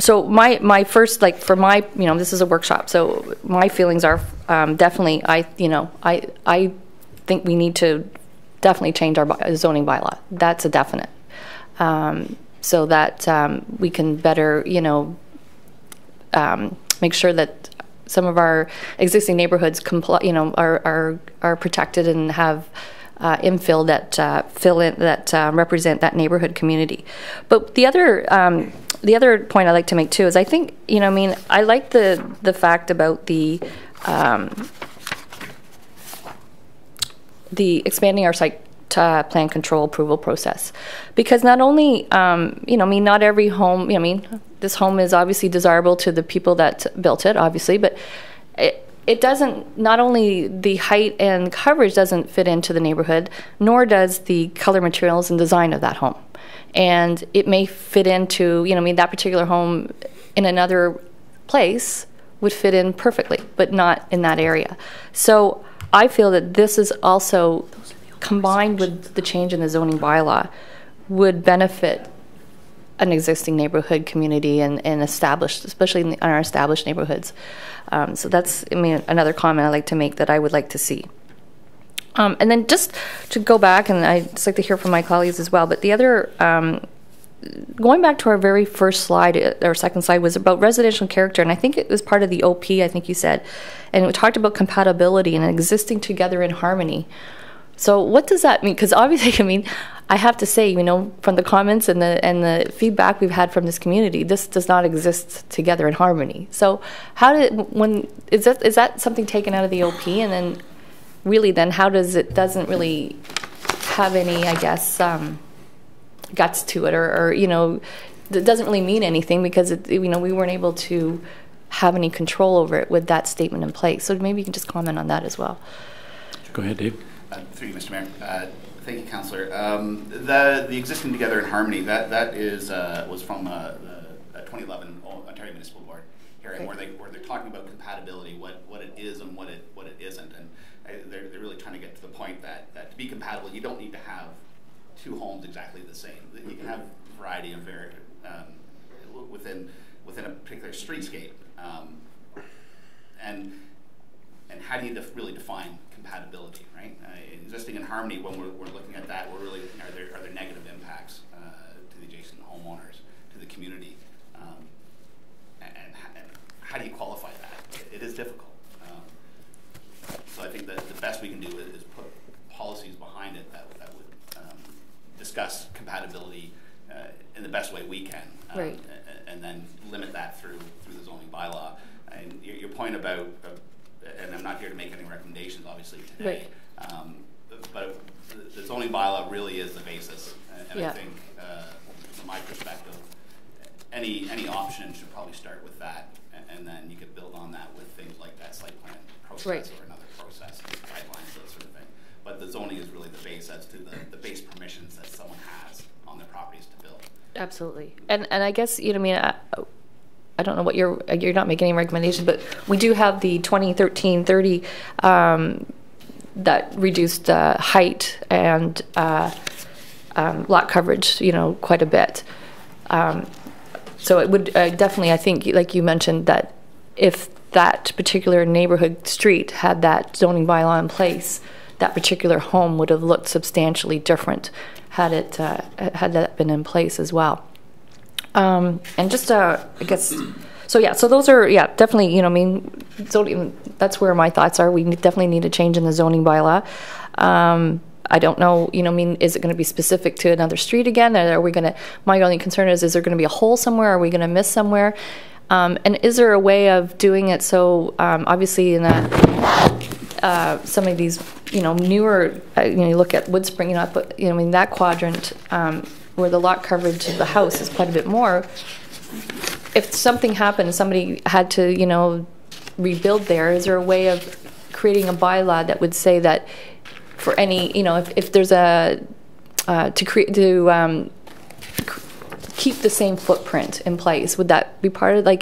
Speaker 6: So my first, for my, this is a workshop, so my feelings are definitely, I think we need to definitely change our zoning bylaw. That's a definite. So that we can better, make sure that some of our existing neighborhoods are protected and have infill that represent that neighborhood community. But the other point I like to make too is I think, you know, I mean, I like the fact about the expanding our site plan control approval process, because not only, you know, I mean, not every home, I mean, this home is obviously desirable to the people that built it, obviously, but it doesn't, not only the height and coverage doesn't fit into the neighborhood, nor does the color, materials, and design of that home. And it may fit into, you know, I mean, that particular home in another place would fit in perfectly, but not in that area. So I feel that this is also, combined with the change in the zoning bylaw, would benefit an existing neighborhood community and established, especially in our established neighborhoods. So that's, I mean, another comment I like to make that I would like to see. And then just to go back, and I'd just like to hear from my colleagues as well, but the other, going back to our very first slide, our second slide, was about residential character, and I think it was part of the OP, I think you said, and we talked about compatibility and existing together in harmony. So what does that mean? Because obviously, I mean, I have to say, you know, from the comments and the feedback we've had from this community, this does not exist together in harmony. So how is that something taken out of the OP, and then really then how does it doesn't really have any, I guess, guts to it, or you know, it doesn't really mean anything because you know, we weren't able to have any control over it with that statement in place. So maybe you can just comment on that as well.
Speaker 1: Go ahead, Dave.
Speaker 3: Through you, Mr. Mayor. Thank you, Councillor. The existing together in harmony, that is was from the 2011 Ontario Municipal Board hearing, where they're talking about compatibility, what it is and what it isn't, and they're really trying to get to the point that to be compatible, you don't need to have two homes exactly the same. You can have variety and within a particular streetscape, and how do you really define compatibility, right? Existing in harmony, when we're looking at that, we're really looking, are there negative impacts to the adjacent homeowners, to the community, and how do you qualify that? It is difficult. So I think that the best we can do is put policies behind it that would discuss compatibility in the best way we can,
Speaker 6: right.
Speaker 3: And then limit that through the zoning bylaw. And your point about and I'm not here to make any recommendations, obviously, today, right. But the zoning bylaw really is the basis, and yeah. I think, from my perspective, any option should probably start with that, and then you could build on that with things like that site plan process, right. or another process, guidelines, that sort of thing. But the zoning is really the base as to the base permissions that someone has on their properties to build. Absolutely,
Speaker 6: and I guess, you know, I mean, I don't know what you're not making any recommendations, but we do have the 2013-30 that reduced height and lot coverage, you know, quite a bit. So it would definitely, I think, like you mentioned, that if that particular neighborhood street had that zoning bylaw in place, that particular home would have looked substantially different had that been in place as well. And just, I guess, so yeah, so those are, yeah, definitely, you know, I mean, zoning, that's where my thoughts are. We definitely need a change in the zoning bylaw. I don't know, you know, I mean, is it going to be specific to another street again? Or are we going to, my only concern is there going to be a hole somewhere? Are we going to miss somewhere? And is there a way of doing it so, obviously in some of these, you know, newer, you know, you look at Woodspring, you know, but, you know, I mean, that quadrant, where the lot coverage of the house is quite a bit more, if something happened, somebody had to, you know, rebuild there, is there a way of creating a bylaw that would say that for any, you know, if there's a, keep the same footprint in place, would that be part of, like,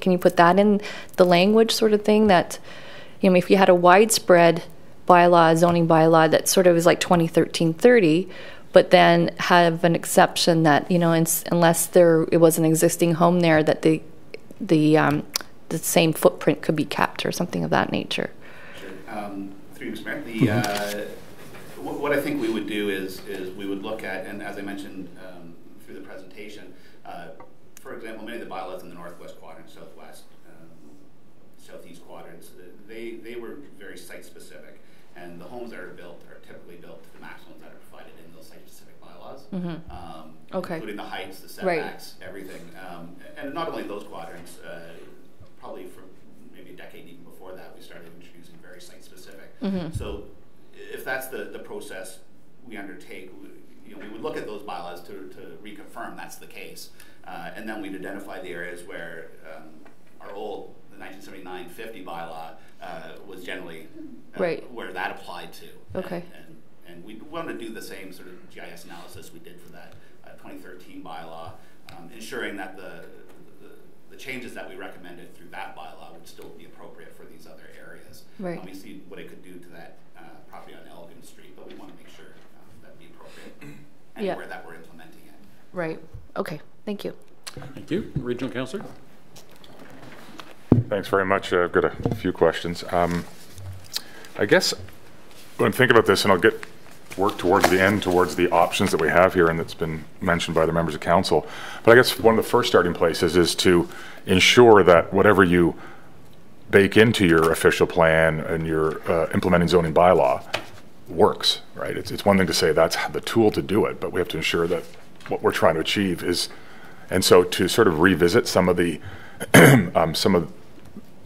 Speaker 6: can you put that in the language sort of thing, that, you know, if you had a widespread bylaw, zoning bylaw that sort of is like 2013-30, but then have an exception that, you know, unless it was an existing home there, that the same footprint could be kept or something of that nature.
Speaker 3: Sure. Through you, Mr. Mayor, what I think we would do is we would look at, and as I mentioned through the presentation, for example, many of the bylaws in the northwest quadrant, southwest, southeast quadrants, they were very site specific, And the homes that are built are typically built to the maximums that are provided in those site-specific bylaws.
Speaker 6: Okay.
Speaker 3: Including the heights, the setbacks, everything. And not only those quadrants, probably for maybe a decade even before that, we started introducing very site-specific. So if that's the process we undertake, we would look at those bylaws to reconfirm that's the case. And then we'd identify the areas where our old, the 1979-50 bylaw was generally where that applied to.
Speaker 6: Okay.
Speaker 3: And we want to do the same sort of GIS analysis we did for that 2013 bylaw, ensuring that the changes that we recommended through that bylaw would still be appropriate for these other areas.
Speaker 6: Right.
Speaker 3: We see what it could do to that property on Elgin Street, but we want to make sure that'd be appropriate anywhere that we're implementing it.
Speaker 6: Right. Okay. Thank you.
Speaker 1: Thank you. Regional Councillor?
Speaker 7: Thanks very much. I've got a few questions. I guess when I think about this, and I'll work towards the end, towards the options that we have here, and that's been mentioned by the members of council. But I guess one of the first starting places is to ensure that whatever you bake into your official plan and your implementing zoning bylaw works, right? It's one thing to say that's the tool to do it, but we have to ensure that what we're trying to achieve is, and so to sort of revisit some of the some of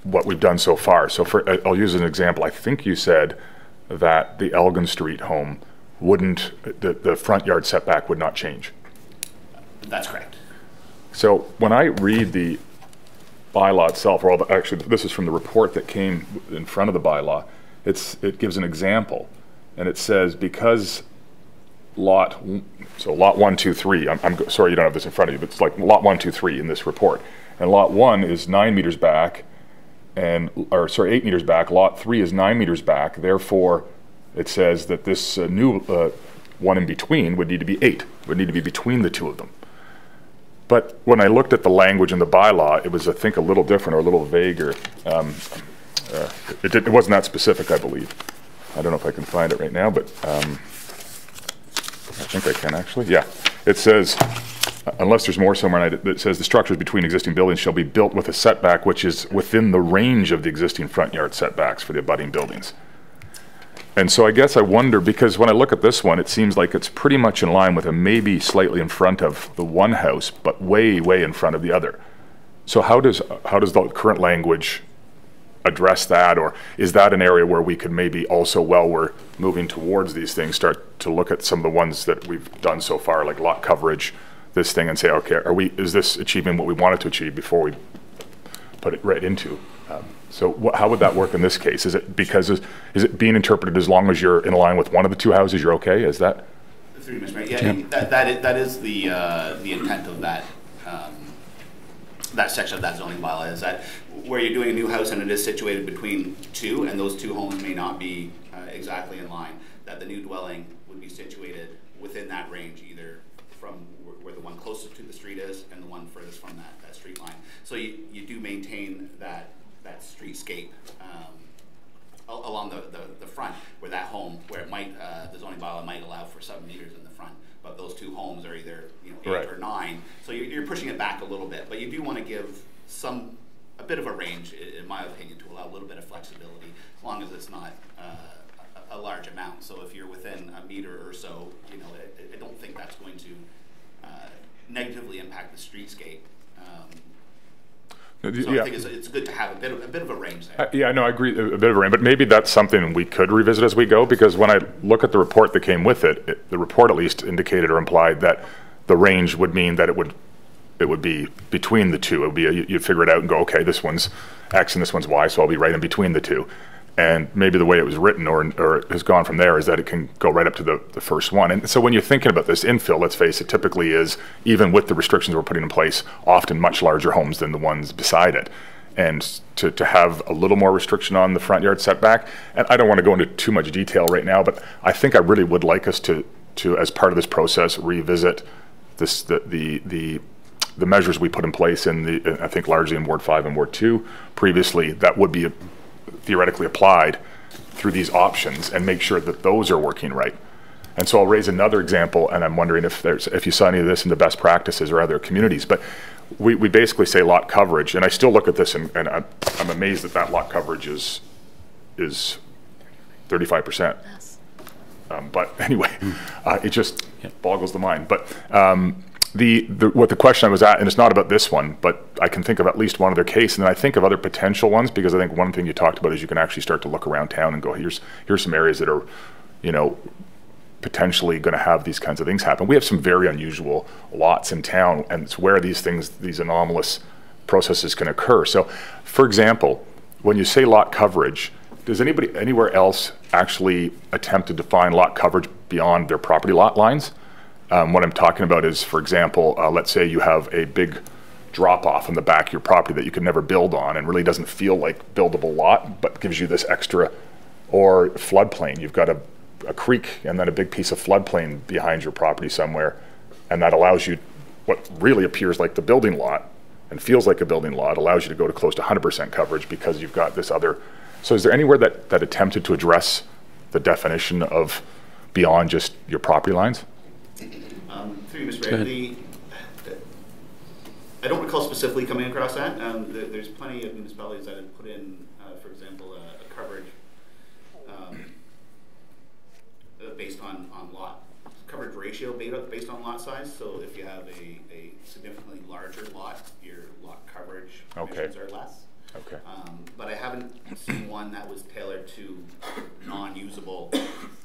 Speaker 7: what we've done so far. So I'll use an example. I think you said that the Elgin Street home wouldn't, the front yard setback would not change.
Speaker 3: That's correct.
Speaker 7: So when I read the bylaw itself, or actually this is from the report that came in front of the bylaw, it gives an example, and it says because lot 1, 2, 3, I'm sorry you don't have this in front of you, but it's like lot 1, 2, 3 in this report. And lot 1 is 9 meters back, 8 meters back. Lot 3 is 9 meters back. Therefore, it says that this new one in between would need to be 8. Would need to be between the two of them. But when I looked at the language in the bylaw, it was, I think, a little different or a little vaguer. It wasn't that specific, I believe. I don't know if I can find it right now, but I think I can actually. Yeah, it says, unless there's more somewhere, it says the structures between existing buildings shall be built with a setback which is within the range of the existing front yard setbacks for the abutting buildings. And so I guess I wonder, because when I look at this one, it seems like it's pretty much in line with, and maybe slightly in front of the one house, but way, way in front of the other. So how does the current language address that, or is that an area where we could maybe also, while we're moving towards these things, start to look at some of the ones that we've done so far, like lot coverage, this thing, and say, okay, is this achieving what we wanted to achieve before we put it right into? So how would that work in this case? Is it because is it being interpreted as long as you're in line with one of the two houses, you're okay? Is that?
Speaker 3: Through Mr. Mayor, yeah, that is the intent of that that section of that zoning bylaw, is that where you're doing a new house and it is situated between two, and those two homes may not be exactly in line, that the new dwelling would be situated within that range, either from where the one closest to the street is and the one furthest from that street line. So you do maintain that streetscape along the front, where that home, where it might the zoning bylaw might allow for 7 meters in the front, but those two homes are either 8
Speaker 7: right.
Speaker 3: or 9. So you're pushing it back a little bit, but you do want to give a bit of a range, in my opinion, to allow a little bit of flexibility, as long as it's not a large amount. So if you're within a meter or so, I don't think that's going to negatively impact the streetscape. So
Speaker 7: yeah.
Speaker 3: I think it's good to have a bit of a range there.
Speaker 7: Yeah, no, I agree, a bit of a range, but maybe that's something we could revisit as we go, because when I look at the report that came with it, the report at least indicated or implied that the range would mean that it would be between the two. It would be you figure it out and go, okay, this one's X and this one's Y, so I'll be right in between the two. And maybe the way it was written or it has gone from there is that it can go right up to the first one. And so when you're thinking about this infill, let's face it, typically is, even with the restrictions we're putting in place, often much larger homes than the ones beside it. And to have a little more restriction on the front yard setback, and I don't want to go into too much detail right now, but I think I really would like us to as part of this process, revisit the measures we put in place I think largely in Ward 5 and Ward 2 previously, that would be theoretically applied through these options, and make sure that those are working right. And so I'll raise another example, and I'm wondering if you saw any of this in the best practices or other communities, but we basically say lot coverage, and I still look at this and I'm amazed that lot coverage is 35%.
Speaker 6: Yes.
Speaker 7: But anyway, it just boggles the mind. But what the question I was at, and it's not about this one, but I can think of at least one other case, and then I think of other potential ones, because I think one thing you talked about is you can actually start to look around town and go, here's some areas that are, you know, potentially going to have these kinds of things happen. We have some very unusual lots in town, and it's where these anomalous processes can occur. So, for example, when you say lot coverage, does anybody anywhere else actually attempt to define lot coverage beyond their property lot lines? What I'm talking about is, for example, let's say you have a big drop-off in the back of your property that you can never build on and really doesn't feel like buildable lot, but gives you this extra, or floodplain. You've got a creek and then a big piece of floodplain behind your property somewhere, and that allows you what really appears like the building lot and feels like a building lot, allows you to go to close to 100% coverage because you've got this other. So is there anywhere that attempted to address the definition of beyond just your property lines?
Speaker 3: Through you, Mr. Mayor, I don't recall specifically coming across that. There's plenty of municipalities that have put in, for example, a coverage based on lot coverage ratio based on lot size. So if you have a significantly larger lot, your lot coverage emissions are less.
Speaker 7: Okay.
Speaker 3: But I haven't seen one that was tailored to non-usable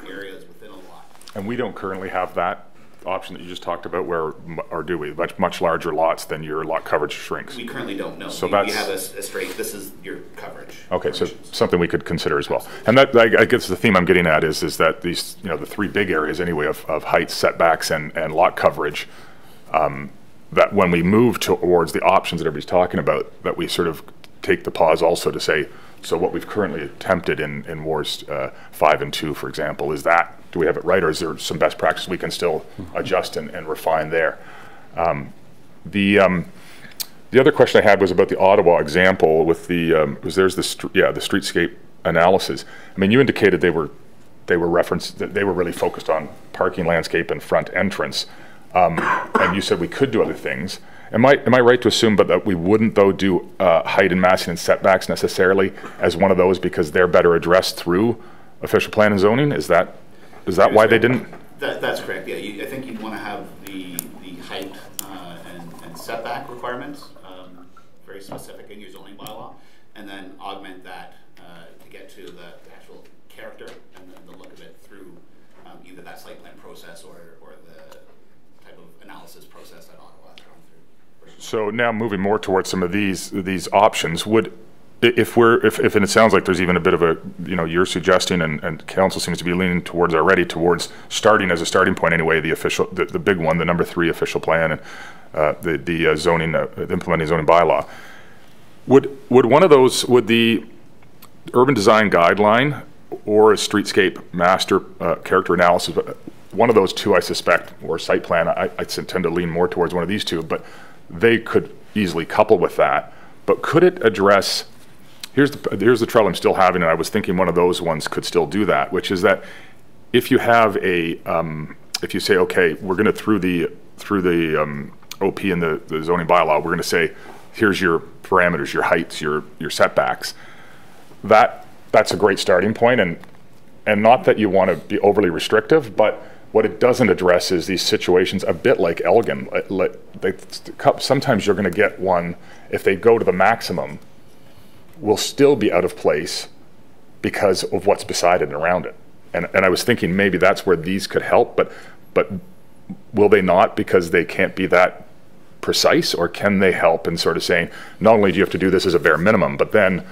Speaker 3: areas within a lot. And
Speaker 7: we don't currently have that option that you just talked about, or do we? Much larger lots than your lot coverage shrinks.
Speaker 3: We currently don't know.
Speaker 7: So
Speaker 3: we have a straight, this is your coverage.
Speaker 7: Okay, so something we could consider as well. And that, I guess the theme I'm getting at is that these, you know, the three big areas anyway of height, setbacks, and lot coverage, that when we move towards the options that everybody's talking about, that we sort of take the pause also to say, so what we've currently attempted in wards 5 and 2, for example, is that, do we have it right, or is there some best practice we can still adjust and refine there? The other question I had was about the Ottawa example with there's the streetscape analysis. I mean, you indicated they were referenced, that they were really focused on parking landscape and front entrance, and you said we could do other things. Am I right to assume, but that we wouldn't though do height and massing and setbacks necessarily as one of those because they're better addressed through official plan and zoning? Is that why they didn't?
Speaker 3: That's correct. Yeah, I think you'd want to have the height and setback requirements very specific in your zoning bylaw, and then augment that to get to the actual character and the look of it through either that site plan process or the type of analysis process that Ottawa has gone through.
Speaker 7: So now moving more towards some of these options, would, if and it sounds like there's even a bit of a, you know, you're suggesting and council seems to be leaning towards already towards starting as a starting point anyway, the big one, the number 3 official plan, and the zoning, the implementing zoning bylaw. Would one of those, would the urban design guideline or a streetscape master character analysis, one of those two I suspect, or site plan, I tend to lean more towards one of these two, but they could easily couple with that. But could it address, here's the trouble I'm still having, and I was thinking one of those ones could still do that, which is that if you have if you say, okay, we're going to through the OP and the zoning bylaw, we're going to say, here's your parameters, your heights, your setbacks. That's a great starting point, and not that you want to be overly restrictive, but what it doesn't address is these situations a bit like Elgin. Sometimes you're going to get one, if they go to the maximum, will still be out of place because of what's beside it and around it. And I was thinking maybe that's where these could help, but will they not because they can't be that precise, or can they help in sort of saying, not only do you have to do this as a bare minimum, but then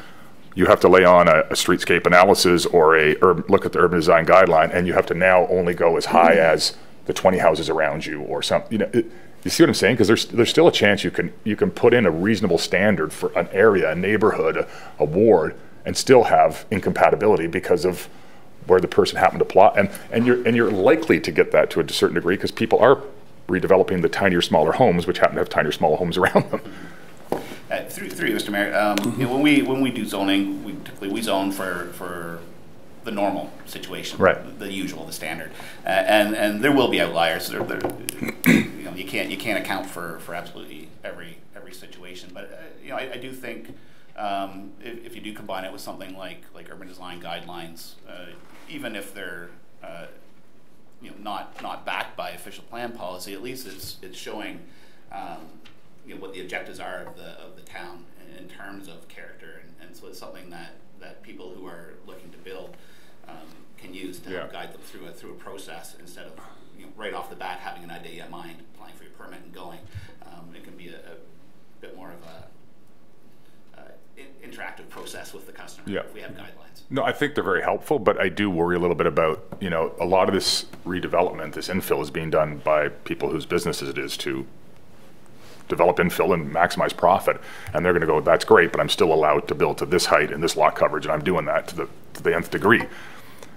Speaker 7: you have to lay on a streetscape analysis or look at the urban design guideline, and you have to now only go as high as the 20 houses around you or something. You know, you see what I'm saying? Because there's still a chance you can put in a reasonable standard for an area, a neighborhood, a ward, and still have incompatibility because of where the person happened to plot. And you're likely to get that to a certain degree because people are redeveloping the tinier, smaller homes, which happen to have tinier, smaller homes around them.
Speaker 3: Through you, Mr. Mayor, you know, when we do zoning, we zone for the normal situation,
Speaker 7: right?
Speaker 3: The usual, the standard, and there will be outliers. You know, you can't account for absolutely every situation. But you know, I do think if you do combine it with something like urban design guidelines, even if they're not backed by official plan policy, at least it's showing what the objectives are of the town in terms of character, and so it's something that people who are looking to build can use to help guide them through a process, instead of right off the bat having an idea in mind, applying for your permit and going. It can be a bit more of a interactive process with the customer if we have guidelines.
Speaker 7: No, I think they're very helpful, but I do worry a little bit about, a lot of this redevelopment, this infill is being done by people whose businesses it is to develop infill and maximize profit. And they're going to go, that's great, but I'm still allowed to build to this height and this lot coverage, and I'm doing that to the nth degree.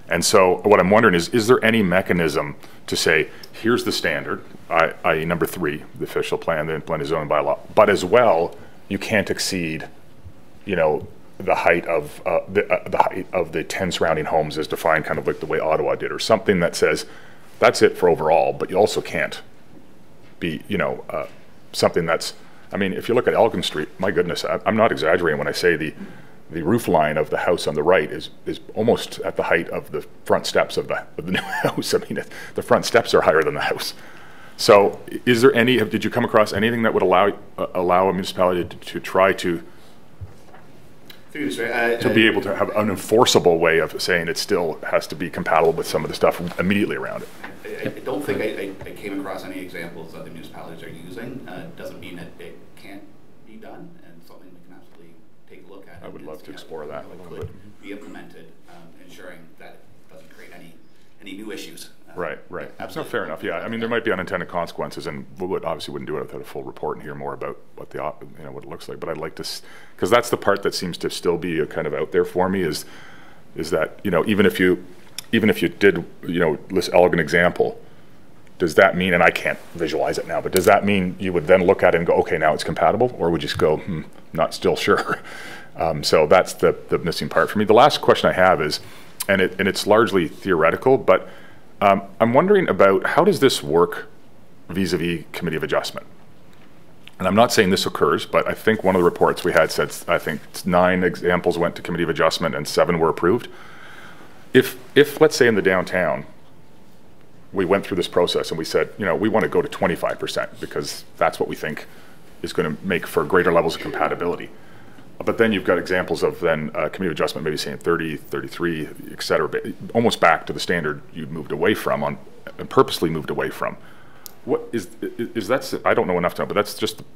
Speaker 7: And so what I'm wondering is there any mechanism to say, here's the standard, i.e. number 3, the official plan, the implementing zoning bylaw, but as well, you can't exceed, the height of the 10 surrounding homes as defined, kind of like the way Ottawa did, or something that says that's it for overall, but you also can't be, something that's, if you look at Elgin Street, my goodness, I'm not exaggerating when I say the roof line of the house on the right is almost at the height of the front steps of the new house. The front steps are higher than the house. So is there did you come across anything that would allow a municipality to try to be able to have an enforceable way of saying it still has to be compatible with some of the stuff immediately around it?
Speaker 3: I don't think I came across any examples that the municipalities are using. Doesn't mean that it can't be done, and something we can absolutely take a look at.
Speaker 7: I would love to explore that a little bit.
Speaker 3: Be implemented, ensuring that it doesn't create any new issues.
Speaker 7: Right.
Speaker 3: Absolutely.
Speaker 7: No, fair enough. Yeah, there might be unintended consequences, and we obviously wouldn't do it without a full report and hear more about what what it looks like. But I'd like to, because that's the part that seems to still be kind of out there for me, is that even if you did this Elgin example, does that mean, and I can't visualize it now, but does that mean you would then look at it and go, okay, now it's compatible, or would you just go, not still sure? So that's the missing part for me. The last question I have is, and it's largely theoretical, but I'm wondering about how does this work vis-a-vis Committee of Adjustment? And I'm not saying this occurs, but I think one of the reports we had said, I think 9 examples went to Committee of Adjustment and 7 were approved. If let's say in the downtown, we went through this process and we said, we want to go to 25% because that's what we think is going to make for greater levels of compatibility. But then you've got examples of then Committee of Adjustment maybe saying 30, 33, et cetera, almost back to the standard you moved away from and purposely moved away from. What is that? I don't know enough to know, but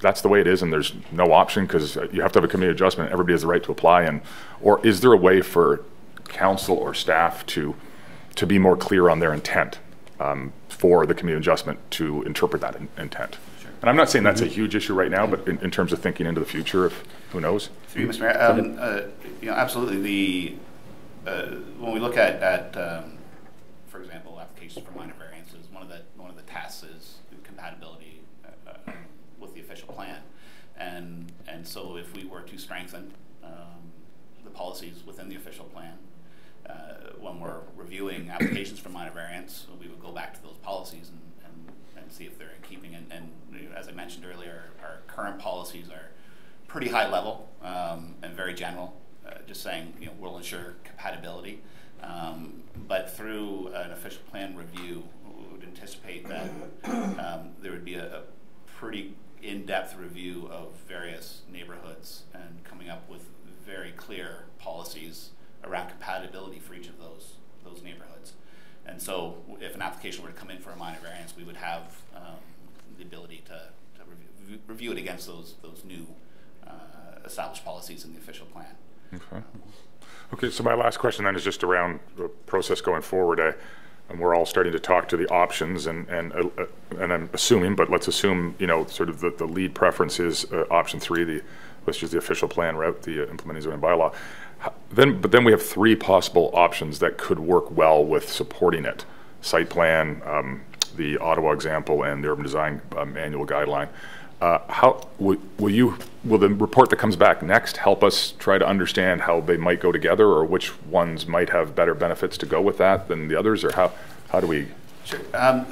Speaker 7: that's the way it is, and there's no option because you have to have a Committee of Adjustment. Everybody has the right to apply, or is there a way for council or staff to be more clear on their intent for the Committee of Adjustment to interpret that intent? Sure. And I'm not saying that's a huge issue right now, but in terms of thinking into the future, who knows?
Speaker 3: Through you, Mr. Mayor, absolutely. When we look at for example, applications for minor variances, one of the tasks is compatibility with the official plan, and so if we were to strengthen the policies within the official plan, when we're reviewing applications for minor variance, we would go back to those policies and see if they're in keeping. And as I mentioned earlier, our current policies are pretty high level and very general, just saying we'll ensure compatibility. But through an official plan review, we would anticipate that there would be a pretty in-depth review of various neighborhoods and coming up with very clear policies around compatibility for each of those neighborhoods. And so if an application were to come in for a minor variance, we would have the ability to review it against those new established policies in the official plan.
Speaker 7: Okay, so my last question then is just around the process going forward. And we're all starting to talk to the options, and I'm assuming, but let's assume, sort of the lead preference is option 3, which is the official plan route, the implementing zoning bylaw. But then we have 3 possible options that could work well with supporting it: site plan, the Ottawa example, and the urban design manual guideline. How will the report that comes back next help us try to understand how they might go together, or which ones might have better benefits to go with that than the others, or how do we?
Speaker 3: Sure.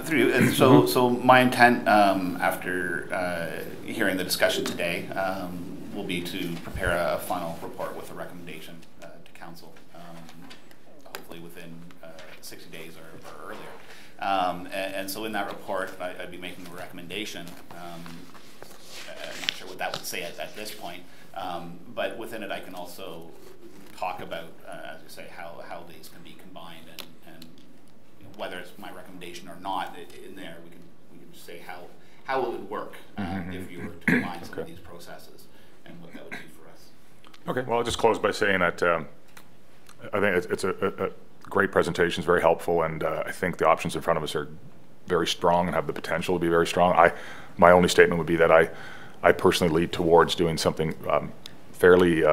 Speaker 3: Through you. So my intent after hearing the discussion today will be to prepare a final report with a recommendation to council, hopefully within 60 days or earlier. And so in that report, I'd be making a recommendation. I'm not sure what that would say at this point, but within it I can also talk about, as you say, how these can be combined, and you know, whether it's my recommendation or not. In there, we can say how it would work if you were to combine some of these processes, and what that would do for us.
Speaker 7: Okay. Well, I'll just close by saying that I think it's a great presentation. It's very helpful, and I think the options in front of us are very strong and have the potential to be very strong. My only statement would be that I personally lead towards doing something fairly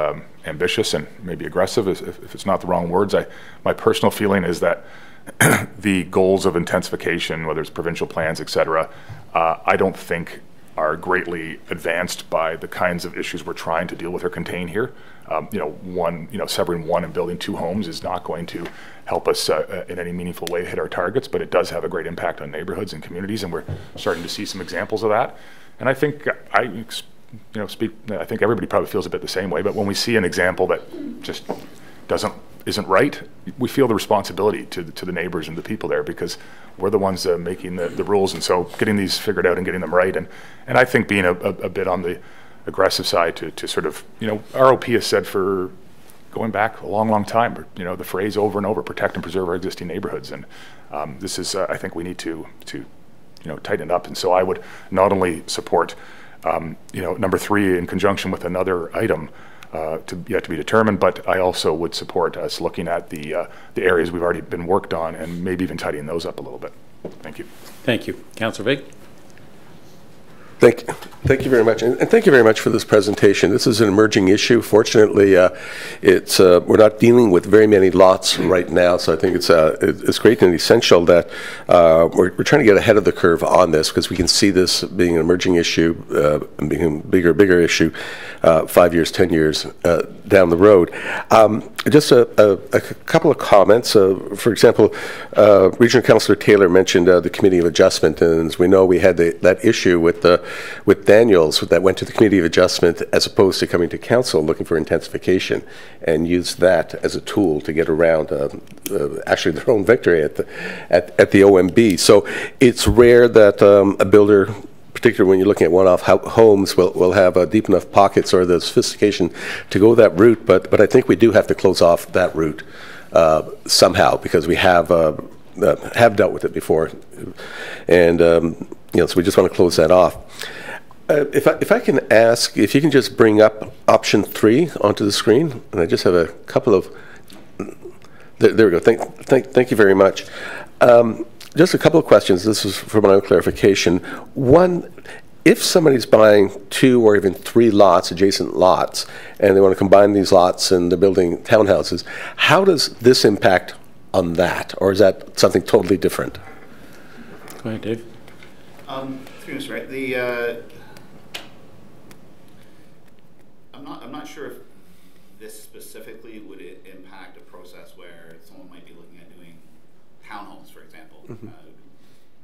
Speaker 7: ambitious and maybe aggressive, if it's not the wrong words. My personal feeling is that the goals of intensification, whether it's provincial plans, et cetera, I don't think are greatly advanced by the kinds of issues we're trying to deal with or contain here. Severing one and building two homes is not going to help us in any meaningful way hit our targets, but it does have a great impact on neighborhoods and communities, and we're starting to see some examples of that. And I think I think everybody probably feels a bit the same way, but when we see an example that just isn't right, we feel the responsibility to the neighbors and the people there, because we're the ones making the rules, and so getting these figured out and getting them right. And I think being a bit on the aggressive side to sort of, ROP has said for going back a long time, the phrase over and over, protect and preserve our existing neighborhoods. And this is, I think we need to tighten it up. And so I would not only support, number 3 in conjunction with another item yet to be determined, but I also would support us looking at the areas we've already been worked on and maybe even tidying those up a little bit. Thank you.
Speaker 1: Thank you. Councillor Vig?
Speaker 8: Thank you very much, and thank you very much for this presentation. This is an emerging issue. Fortunately, we're not dealing with very many lots right now, so I think it's great and essential that we're trying to get ahead of the curve on this, because we can see this being an emerging issue and being a bigger issue 5 years, 10 years down the road. Just a couple of comments. For example, Regional Councillor Taylor mentioned the Committee of Adjustment, and as we know, we had that issue with Daniels that went to the Committee of Adjustment as opposed to coming to Council looking for intensification, and used that as a tool to get around actually their own victory at the OMB. So it's rare that a builder, particularly when you're looking at one-off homes, will have deep enough pockets or the sophistication to go that route. But I think we do have to close off that route somehow, because we have dealt with it before, and so we just want to close that off. If I can ask, if you can just bring up option 3 onto the screen, and I just have a couple of. There we go. Thank you very much. Just a couple of questions. This is for my own clarification. One, if somebody's buying 2 or even 3 lots, adjacent lots, and they want to combine these lots and they're building townhouses, how does this impact on that? Or is that something totally different?
Speaker 1: Go ahead, Dave.
Speaker 3: Right. I'm not sure if this specifically would impact a process where someone might be looking at doing townhomes, for example,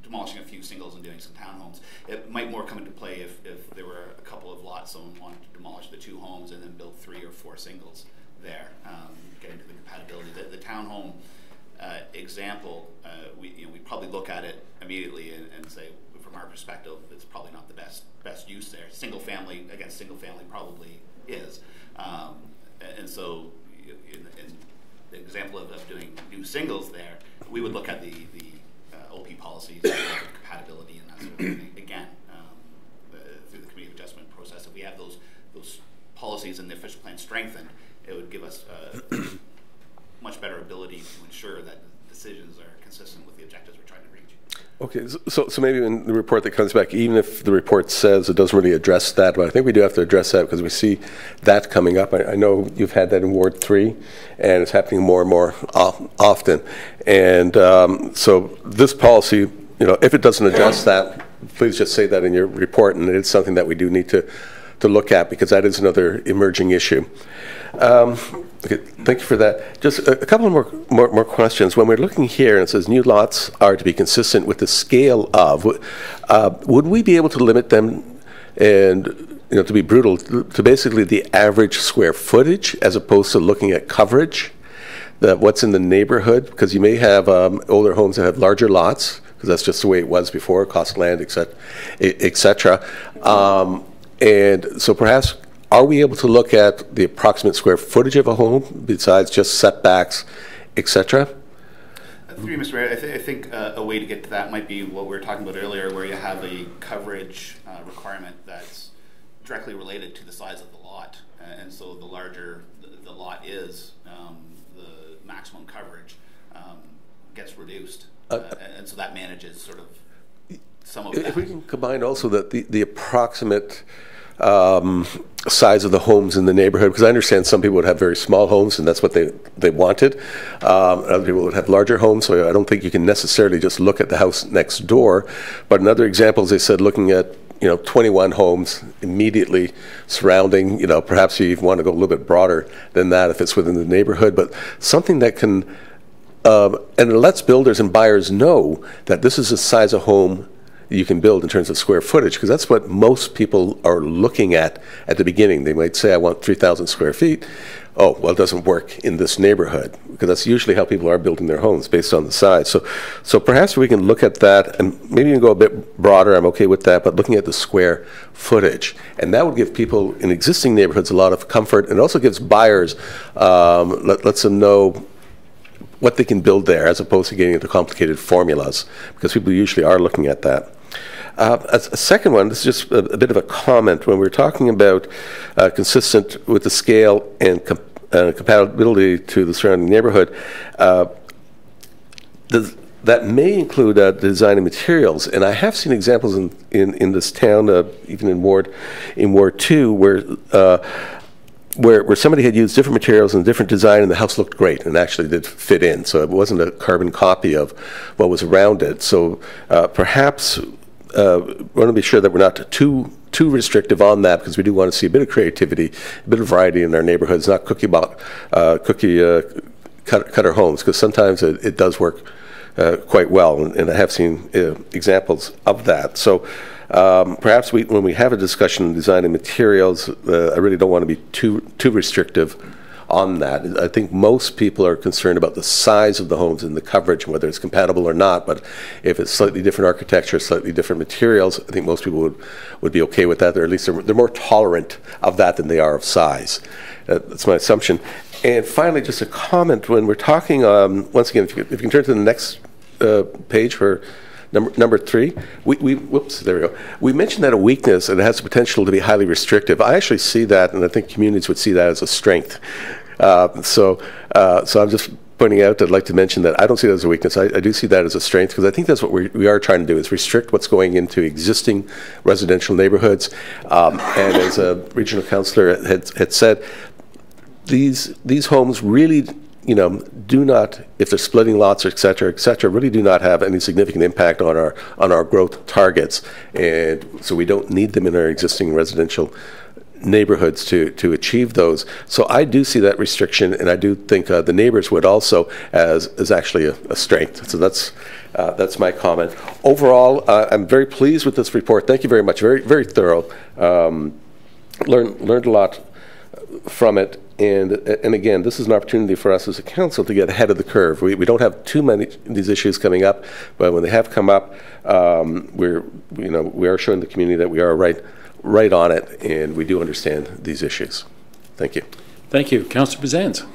Speaker 3: demolishing a few singles and doing some townhomes. It might more come into play if there were a couple of lots, someone wanted to demolish the 2 homes and then build 3 or 4 singles there, getting to the compatibility. The townhome example, we probably look at it immediately and say, from our perspective, it's probably not the best use there. Single family against single family probably is, and so in the example of doing new singles there, we would look at the OP policies, compatibility, and that sort of thing. Again, through the Committee of Adjustment process, if we have those policies and the official plan strengthened, it would give us much better ability to ensure that decisions are consistent with the objectives we're trying to reach.
Speaker 8: Okay, so maybe in the report that comes back, even if the report says it doesn't really address that, but I think we do have to address that because we see that coming up. I know you've had that in Ward 3, and it's happening more and more often. And so this policy, if it doesn't address that, please just say that in your report, and it's something that we do need to look at, because that is another emerging issue. Okay, thank you for that. Just a couple more questions. When we're looking here and it says new lots are to be consistent with the scale of, would we be able to limit them and to be brutal, to basically the average square footage as opposed to looking at coverage, that what's in the neighborhood, because you may have older homes that have larger lots, because that's just the way it was before, cost land, et cetera. And so perhaps, are we able to look at the approximate square footage of a home besides just setbacks, et cetera?
Speaker 3: Through you, Mr. Mayor, I think a way to get to that might be what we were talking about earlier, where you have a coverage requirement that's directly related to the size of the lot. And so the larger the lot is, the maximum coverage gets reduced. And so that manages sort of some of that.
Speaker 8: If we can combine also that the approximate size of the homes in the neighborhood, because I understand some people would have very small homes and that's what they wanted. Other people would have larger homes, so I don't think you can necessarily just look at the house next door. But in other examples, they said looking at 21 homes immediately surrounding, perhaps you even want to go a little bit broader than that if it's within the neighborhood, but something that can, and it lets builders and buyers know that this is the size of home you can build in terms of square footage, because that's what most people are looking at the beginning. They might say, I want 3,000 square feet. Oh, well, it doesn't work in this neighborhood, because that's usually how people are building their homes, based on the size. So perhaps we can look at that, and maybe you can go a bit broader, I'm okay with that, but looking at the square footage. And that would give people in existing neighborhoods a lot of comfort, and also gives buyers, lets them know what they can build there, as opposed to getting into complicated formulas, because people usually are looking at that. A second one, this is just a bit of a comment. When we're talking about consistent with the scale and compatibility to the surrounding neighborhood, that may include design and materials. And I have seen examples in this town, even in Ward 2, where somebody had used different materials and different design, and the house looked great and actually did fit in. So it wasn't a carbon copy of what was around it. So perhaps we want to be sure that we're not too restrictive on that, because we do want to see a bit of creativity, a bit of variety in our neighborhoods, not cookie cutter homes, because sometimes it does work quite well, and I have seen examples of that. So perhaps when we have a discussion on design and materials, I really don't want to be too restrictive on that. I think most people are concerned about the size of the homes and the coverage, and whether it's compatible or not. But if it's slightly different architecture, slightly different materials, I think most people would be okay with that, or at least they're more tolerant of that than they are of size. That's my assumption. And finally, just a comment when we're talking, once again, if you can turn to the next page for number 3, whoops, there we go. We mentioned that a weakness, and it has the potential to be highly restrictive. I actually see that, and I think communities would see that as a strength. So I'm just pointing out, I'd like to mention that I don't see that as a weakness. I do see that as a strength, because I think that's what we are trying to do, is restrict what's going into existing residential neighborhoods. And as a regional councillor had said, these homes really, do not, if they're splitting lots, et cetera, really do not have any significant impact on our growth targets. And so we don't need them in our existing residential neighborhoods to achieve those. So I do see that restriction, and I do think the neighbors would also as actually a strength. So that's my comment. Overall, I'm very pleased with this report. Thank you very much. Very, very thorough. Learned a lot from it. And again, this is an opportunity for us as a council to get ahead of the curve. We don't have too many of these issues coming up, but when they have come up, we are showing the community that we are right on it, and we do understand these issues. Thank you.
Speaker 1: Thank you. Councillor Bazans.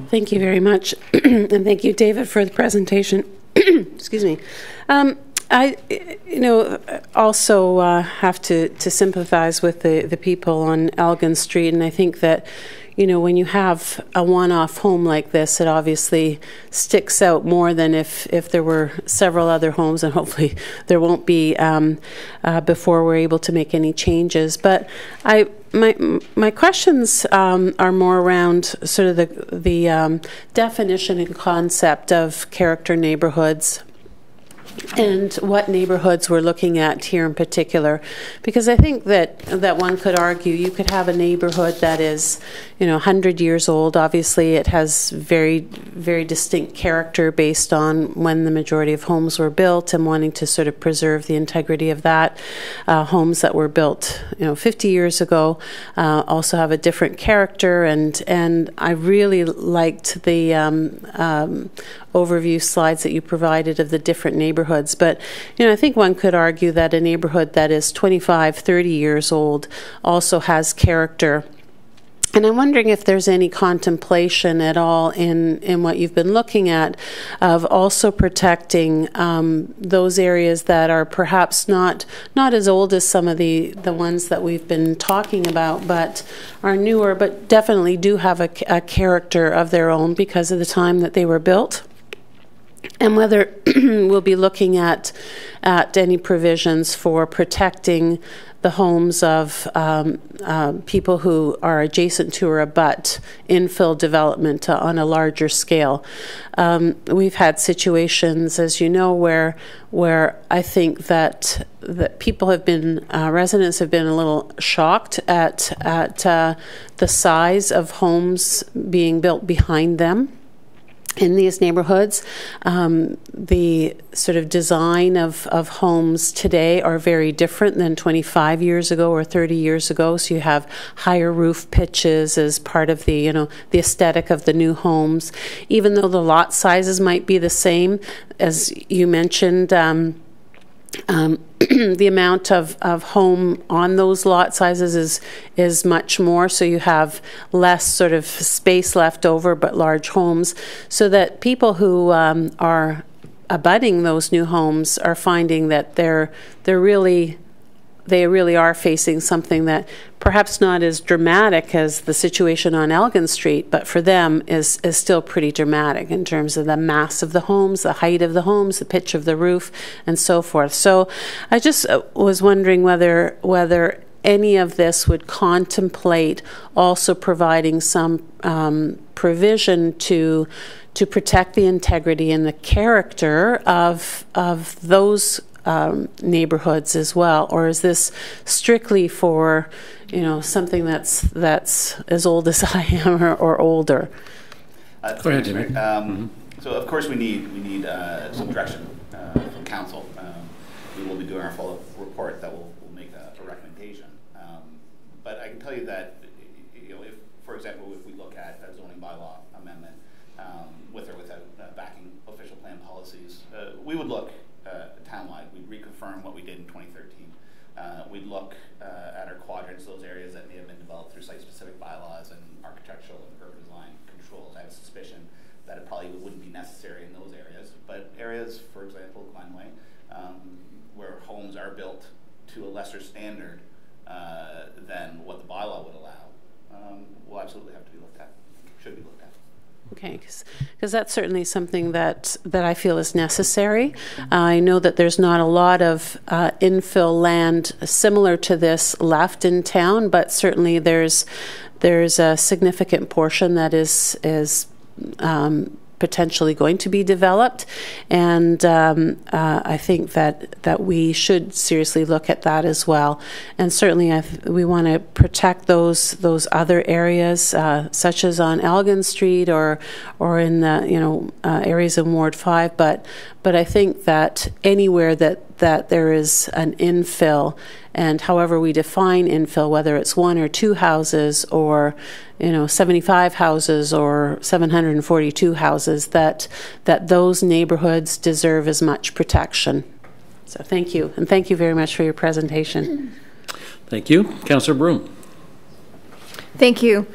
Speaker 9: Thank you very much, and thank you, David, for the presentation. Excuse me. I also have to sympathize with the people on Elgin Street, and I think that, when you have a one-off home like this, it obviously sticks out more than if there were several other homes, and hopefully there won't be before we're able to make any changes. But my questions are more around sort of the definition and concept of character neighborhoods. and what neighborhoods we're looking at here in particular. Because I think that one could argue you could have a neighborhood that is, 100 years old. Obviously, it has very, very distinct character based on when the majority of homes were built and wanting to sort of preserve the integrity of that. Homes that were built, 50 years ago also have a different character. And I really liked the overview slides that you provided of the different neighborhoods. But, I think one could argue that a neighborhood that is 25, 30 years old also has character. And I'm wondering if there's any contemplation at all in what you've been looking at of also protecting those areas that are perhaps not as old as some of the ones that we've been talking about, but are newer, but definitely do have a character of their own because of the time that they were built. And whether we'll be looking at any provisions for protecting the homes of people who are adjacent to or abut infill development on a larger scale. We've had situations, as you know, where I think that people have been, residents have been a little shocked at the size of homes being built behind them. In these neighborhoods, the sort of design of homes today are very different than 25 years ago or 30 years ago. So you have higher roof pitches as part of the, the aesthetic of the new homes. Even though the lot sizes might be the same, as you mentioned, the amount of home on those lot sizes is much more, so you have less sort of space left over but large homes, so that people who are abutting those new homes are finding that they really are facing something that perhaps not as dramatic as the situation on Elgin Street, but for them is still pretty dramatic in terms of the mass of the homes, the height of the homes, the pitch of the roof, and so forth. So I just was wondering whether any of this would contemplate also providing some provision to protect the integrity and the character of those neighborhoods as well, or is this strictly for something that's as old as I am or older?
Speaker 1: Go ahead, Jimmy.
Speaker 3: So of course we need some direction from council. We will be doing our follow-up report that will make a recommendation. But I can tell you that if, for example, if we look at a zoning bylaw amendment with or without backing official plan policies, we would look townwide. We'd reconfirm what we did in 2013. We'd look at our quadrants, those areas that may have been developed through site-specific bylaws and architectural and urban design controls. I have a suspicion that it probably wouldn't be necessary in those areas, but areas, for example, Glenway, where homes are built to a lesser standard than what the bylaw would allow, will absolutely have to be looked at, should be looked at.
Speaker 9: Okay, because that's certainly something that I feel is necessary. I know that there's not a lot of infill land similar to this left in town, but certainly there's a significant portion that is potentially going to be developed, and I think that we should seriously look at that as well. And certainly, we want to protect those other areas, such as on Elgin Street or in the areas in Ward 5. But I think that anywhere that there is an infill, and however we define infill, whether it's 1 or 2 houses or 75 houses or 742 houses, that those neighborhoods deserve as much protection. So thank you, and thank you very much for your presentation.
Speaker 1: Thank you. Councillor Broom.
Speaker 10: Thank you.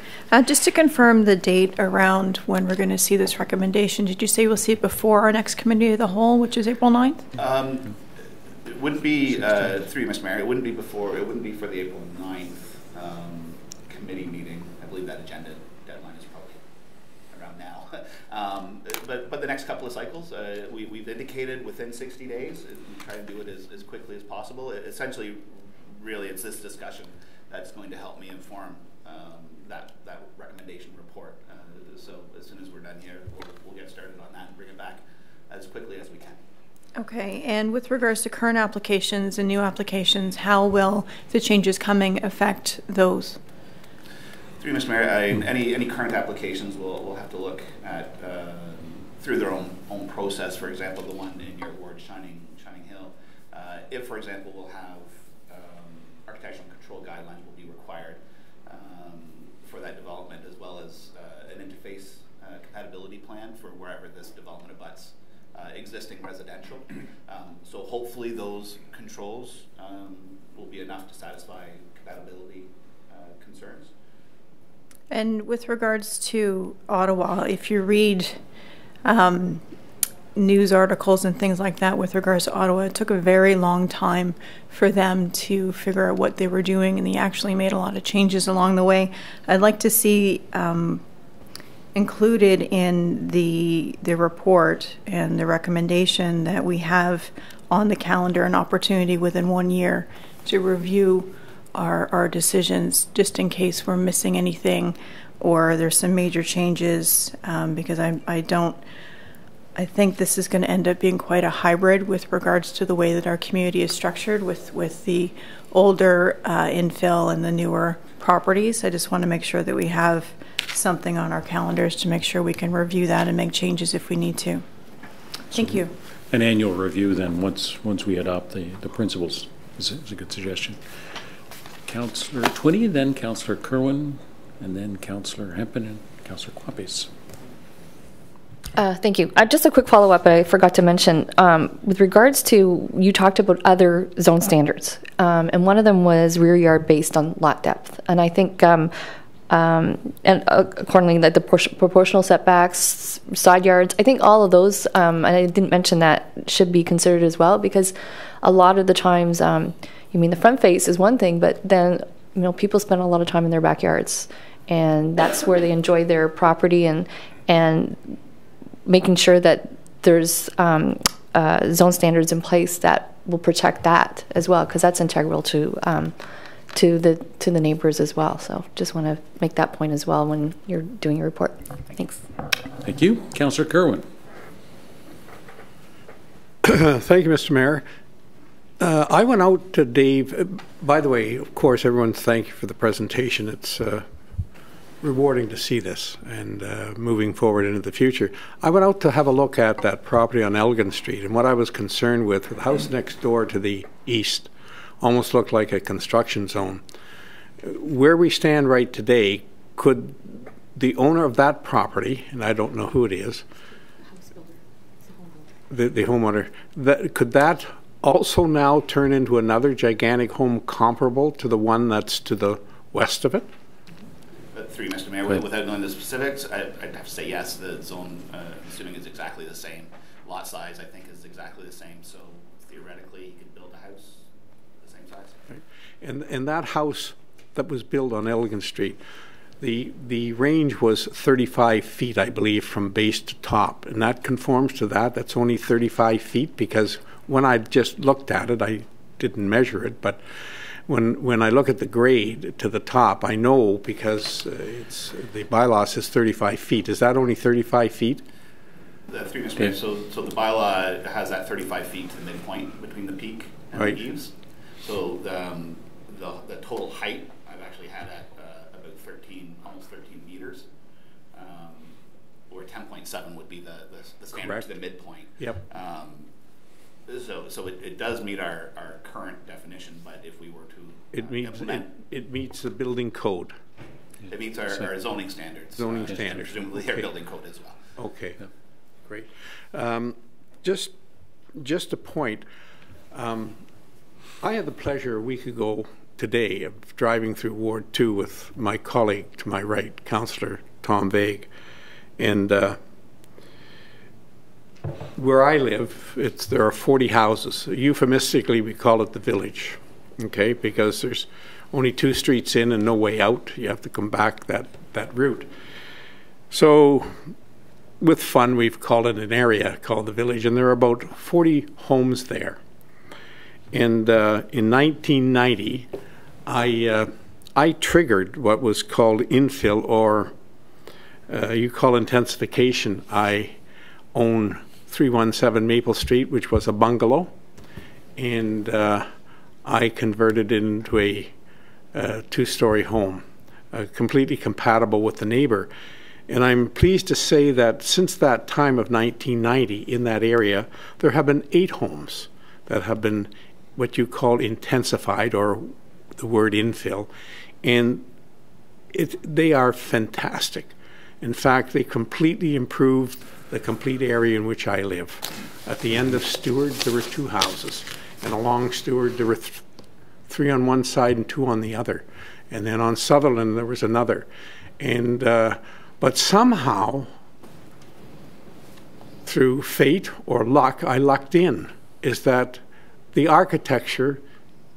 Speaker 10: Just to confirm the date around when we're going to see this recommendation, did you say we'll see it before our next committee of the whole, which is April 9th?
Speaker 3: It wouldn't be, through you, Mr. Mayor, it wouldn't be for the April 9th committee meeting. I believe that agenda deadline is probably around now. But the next couple of cycles, we've indicated within 60 days. We try to do it as quickly as possible. Essentially, really, it's this discussion that's going to help me inform that recommendation report. So as soon as we're done here, we'll get started on that and bring it back as quickly as we can.
Speaker 10: Okay, and with regards to current applications and new applications, how will the changes coming affect those?
Speaker 3: Through Mr. Mayor, any current applications will have to look at through their own process. For example, the one in your ward, Shining Hill, if, for example, we'll have architectural control guidelines will be required for that development, as well as an interface compatibility plan for wherever this development abuts existing residential. So hopefully those controls will be enough to satisfy compatibility concerns.
Speaker 10: And with regards to Ottawa, if you read news articles and things like that with regards to Ottawa, it took a very long time for them to figure out what they were doing, and they actually made a lot of changes along the way. I'd like to see included in the report and the recommendation that we have on the calendar an opportunity within 1 year to review our decisions, just in case we're missing anything or there's some major changes, because I think this is going to end up being quite a hybrid with regards to the way that our community is structured with the older infill and the newer properties. I just want to make sure that we have something on our calendars to make sure we can review that and make changes if we need to. Thank you.
Speaker 1: An annual review then, once we adopt the principles, is a good suggestion. Councillor Twinney, then Councillor Kerwin, and then Councillor Hempen and Councillor Quapis.
Speaker 6: Thank you. Just a quick follow-up I forgot to mention. With regards to, you talked about other zone standards, and one of them was rear yard based on lot depth. And I think, and accordingly, like the proportional setbacks, side yards, I think all of those, and I didn't mention that, should be considered as well, because a lot of the times, you mean the front face is one thing, but then, you know, people spend a lot of time in their backyards, and that's where they enjoy their property, and making sure that there's zone standards in place that will protect that as well, because that's integral to the neighbors as well. So just want to make that point as well when you're doing your report. Thanks.
Speaker 1: Thank you. Councillor Kerwin.
Speaker 11: Thank you, Mr. Mayor. I went out to Dave. By the way, of course, everyone, thank you for the presentation. It's rewarding to see this and moving forward into the future. I went out to have a look at that property on Elgin Street, and what I was concerned with, the house next door to the east almost looked like a construction zone. Where we stand right today, could the owner of that property, and I don't know who it is, the homeowner, could that also now turn into another gigantic home comparable to the one that's to the west of it?
Speaker 3: Through Mr. Mayor, without knowing the specifics, I'd have to say yes. The zone, assuming, is exactly the same. Lot size, I think, is exactly the same. So theoretically, you could build a house the same size.
Speaker 11: Right. And that house that was built on Elgin Street, the range was 35 feet, I believe, from base to top, and that conforms to that. That's only 35 feet, because when I just looked at it, I didn't measure it, but when I look at the grade to the top, I know, because the bylaw says 35 feet. Is that only 35 feet?
Speaker 3: So the bylaw has that 35 feet to the midpoint between the peak and the eaves. So the total height I've actually had at about almost 13 meters, or 10.7 would be the standard. Correct. To the midpoint.
Speaker 11: Yep.
Speaker 3: So it does meet our current definition, but if we were to
Speaker 11: it meets the building code.
Speaker 3: It meets our zoning standards.
Speaker 11: Zoning standards.
Speaker 3: Presumably our building code as well.
Speaker 11: Okay, great. Just a point. I had the pleasure a week ago today of driving through Ward 2 with my colleague to my right, Councillor Tom Vague, and where I live, there are 40 houses. Euphemistically, we call it the village, okay, because there's only 2 streets in and no way out. You have to come back that route. So with fun, we've called it an area called the village, and there are about 40 homes there. And in 1990, I triggered what was called infill, or you call intensification. I own 317 Maple Street, which was a bungalow, and I converted it into a two-story home, completely compatible with the neighbor. And I'm pleased to say that since that time of 1990 in that area, there have been 8 homes that have been what you call intensified, or the word infill, and they are fantastic. In fact, they completely improved the complete area in which I live. At the end of Stewart, there were 2 houses, and along Stewart, there were 3 on one side and 2 on the other. And then on Sutherland, there was another. And but somehow, through fate or luck, I lucked in, is that the architecture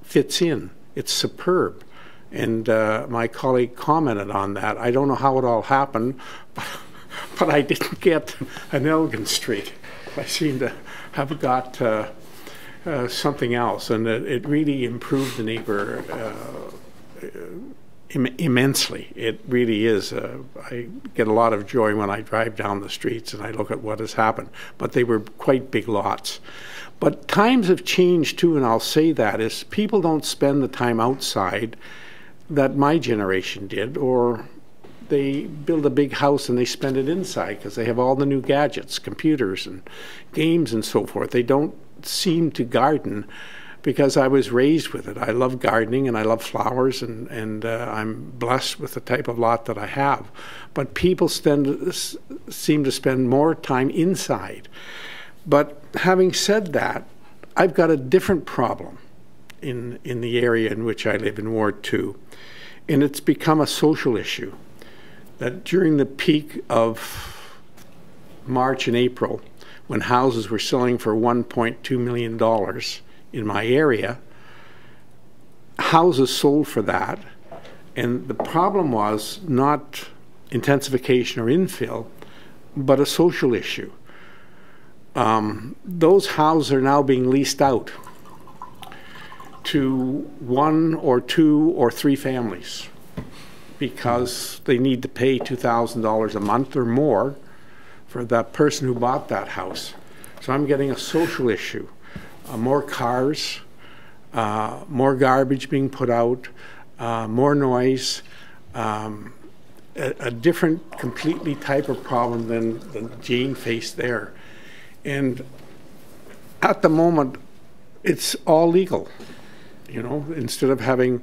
Speaker 11: fits in. It's superb. And my colleague commented on that. I don't know how it all happened, but I didn't get an Elgin Street. I seem to have got something else, and it really improved the neighbor immensely. It really is. I get a lot of joy when I drive down the streets and I look at what has happened. But they were quite big lots. But times have changed too, and I'll say that, is people don't spend the time outside that my generation did, or they build a big house and they spend it inside because they have all the new gadgets, computers and games and so forth. They don't seem to garden, because I was raised with it. I love gardening and I love flowers, and I'm blessed with the type of lot that I have. But people seem to spend more time inside. But having said that, I've got a different problem in the area in which I live, in Ward 2. And it's become a social issue. That during the peak of March and April, when houses were selling for $1.2 million in my area, houses sold for that. And the problem was not intensification or infill, but a social issue. Those houses are now being leased out to 1 or 2 or 3 families because they need to pay $2,000 a month or more for that person who bought that house. So I'm getting a social issue. More cars, more garbage being put out, more noise, a different, completely type of problem than Jane faced there. And at the moment, it's all legal. You know, instead of having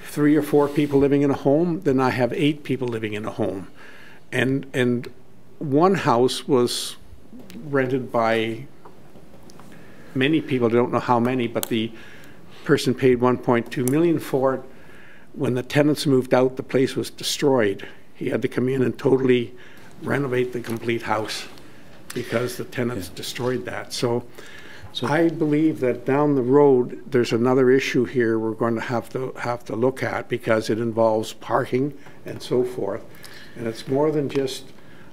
Speaker 11: 3 or 4 people living in a home, then I have 8 people living in a home. And one house was rented by many people, I don't know how many, but the person paid $1.2 million for it. When the tenants moved out, the place was destroyed. He had to come in and totally renovate the complete house because the tenants destroyed that. So I believe that down the road, there's another issue here we're going to have to look at, because it involves parking and so forth. And it's more than just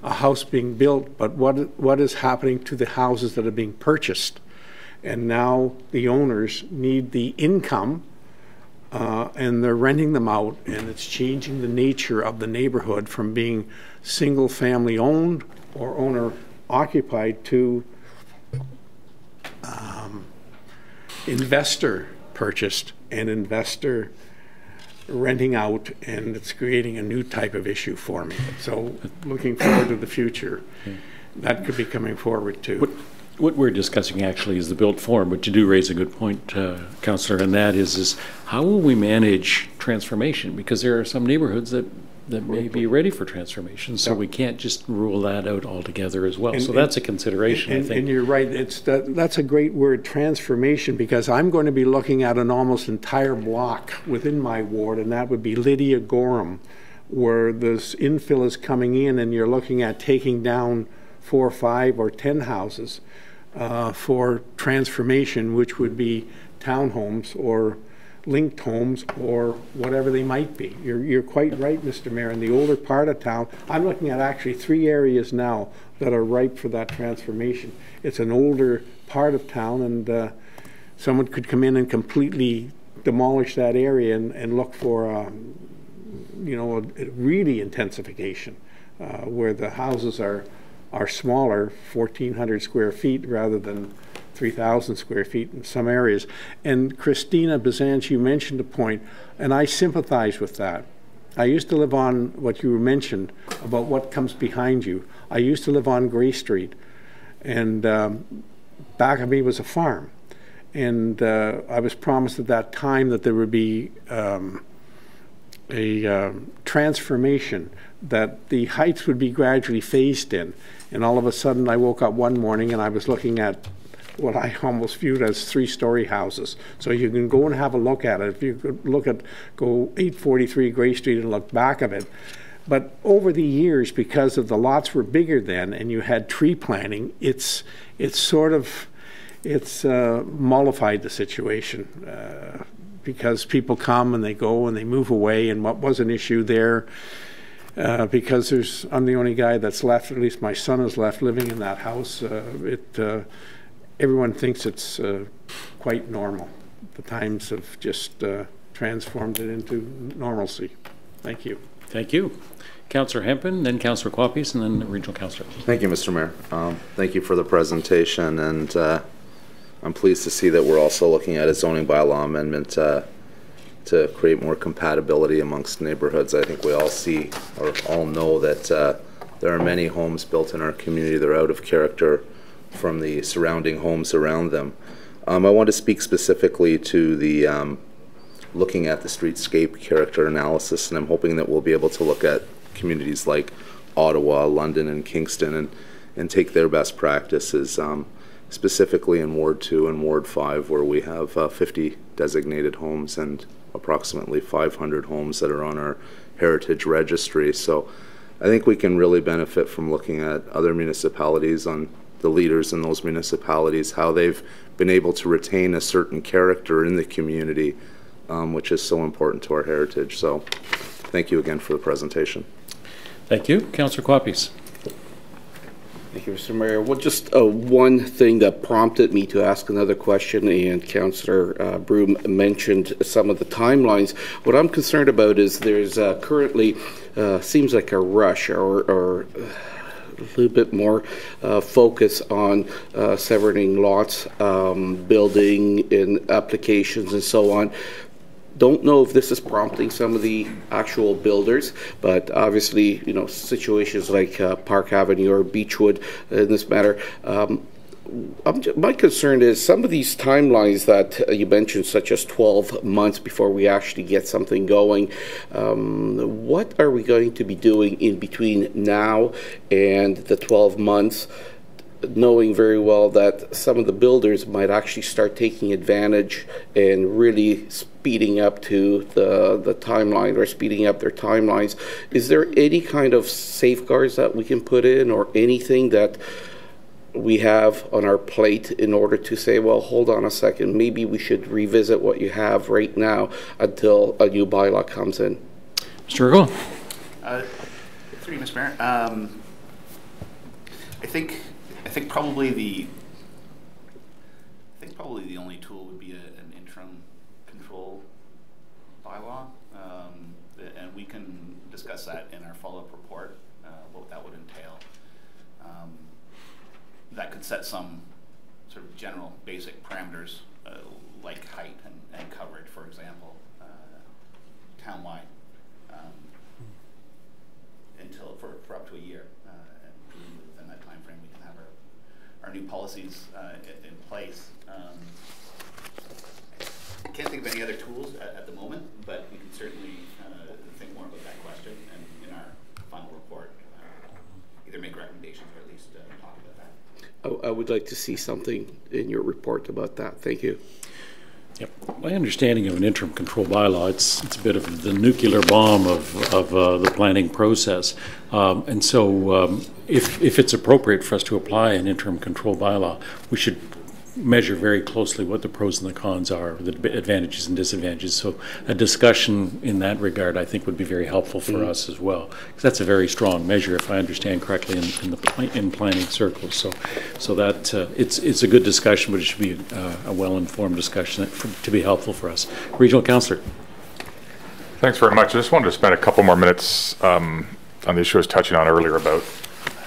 Speaker 11: a house being built, but what is happening to the houses that are being purchased. And now the owners need the income, and they're renting them out, and it's changing the nature of the neighborhood from being single family owned or owner occupied to investor purchased and investor renting out, and it's creating a new type of issue for me. So looking forward to the future, that could be coming forward too.
Speaker 1: What we're discussing actually is the built form, but you do raise a good point, Councillor, and that is how will we manage transformation? Because there are some neighborhoods that may be ready for transformation, so we can't just rule that out altogether as well. So that's a consideration, I think.
Speaker 11: And you're right, that's a great word, transformation, because I'm going to be looking at an almost entire block within my ward, and that would be Lydia Gorham, where this infill is coming in, and you're looking at taking down 4, 5, or 10 houses for transformation, which would be townhomes or linked homes or whatever they might be. You're quite right, Mr. Mayor. In the older part of town, I'm looking at actually 3 areas now that are ripe for that transformation. It's an older part of town, and someone could come in and completely demolish that area and look for, you know, a really intensification where the houses are are smaller, 1,400 square feet rather than 3,000 square feet in some areas. And Christina Bazanch, you mentioned a point, and I sympathize with that. I used to live on what you mentioned about what comes behind you. I used to live on Gray Street, and back of me was a farm. And I was promised at that time that there would be a transformation, that the heights would be gradually phased in. And all of a sudden I woke up one morning and I was looking at what I almost viewed as 3-story houses. So you can go and have a look at it. If you could go 843 Gray Street and look back of it. But over the years, because of the lots were bigger then and you had tree planting, it's mollified the situation because people come and they go and they move away, and what was an issue there because I'm the only guy that's left, at least my son is left living in that house. Everyone thinks it's quite normal. The times have just transformed it into normalcy. Thank you.
Speaker 1: Thank you. Councillor Hempin, then Councillor Quappies, and then the Regional Councillor.
Speaker 12: Thank you, Mr. Mayor. Thank you for the presentation, and I'm pleased to see that we're also looking at a zoning bylaw amendment to create more compatibility amongst neighborhoods. I think we all see or all know that there are many homes built in our community that are out of character from the surrounding homes around them. I want to speak specifically to the looking at the streetscape character analysis, and I'm hoping that we'll be able to look at communities like Ottawa, London, and Kingston and take their best practices, specifically in Ward 2 and Ward 5, where we have 50 designated homes and approximately 500 homes that are on our heritage registry. So I think we can really benefit from looking at other municipalities, on the leaders in those municipalities, how they've been able to retain a certain character in the community, which is so important to our heritage. So thank you again for the presentation.
Speaker 1: Thank you. Councillor Quappies.
Speaker 5: Thank you, Mr. Mayor. Well, just one thing that prompted me to ask another question, and Councillor Broom mentioned some of the timelines. What I'm concerned about is there's currently seems like a rush or a little bit more focus on severing lots, building and applications and so on. Don't know if this is prompting some of the actual builders, but obviously, you know, situations like Park Avenue or Beechwood in this matter. My concern is some of these timelines that you mentioned, such as 12 months before we actually get something going. What are we going to be doing in between now and the 12 months? Knowing very well that some of the builders might actually start taking advantage and really speeding up to the timeline, or speeding up their timelines. Is there any kind of safeguards that we can put in, or anything that we have on our plate in order to say, well, hold on a second, maybe we should revisit what you have right now until a new bylaw comes in?
Speaker 1: Mr. Ergel.
Speaker 3: Through you, Mr. Mayor. I think probably the only tool would be an interim control bylaw, and we can discuss that in our follow-up report, what that would entail. That could set some sort of general basic parameters, like height and coverage, for example, townwide, until for up to a year. And within that time frame, we can have our new policies in place. I can't think of any other tools at the moment, but we can certainly think more about that question, and in our final report, either make recommendations or at least talk about that.
Speaker 5: I would like to see something in your report about that. Thank you.
Speaker 1: Yep. My understanding of an interim control bylaw, it's a bit of the nuclear bomb of the planning process. And so if it's appropriate for us to apply an interim control bylaw, we should measure very closely what the pros and the cons are, the advantages and disadvantages. So a discussion in that regard, I think, would be very helpful for us as well, because that's a very strong measure, if I understand correctly, in planning circles. So that it's a good discussion, but it should be a well-informed discussion to be helpful for us. Regional Councillor.
Speaker 7: Thanks very much. I just wanted to spend a couple more minutes on the issue I was touching on earlier about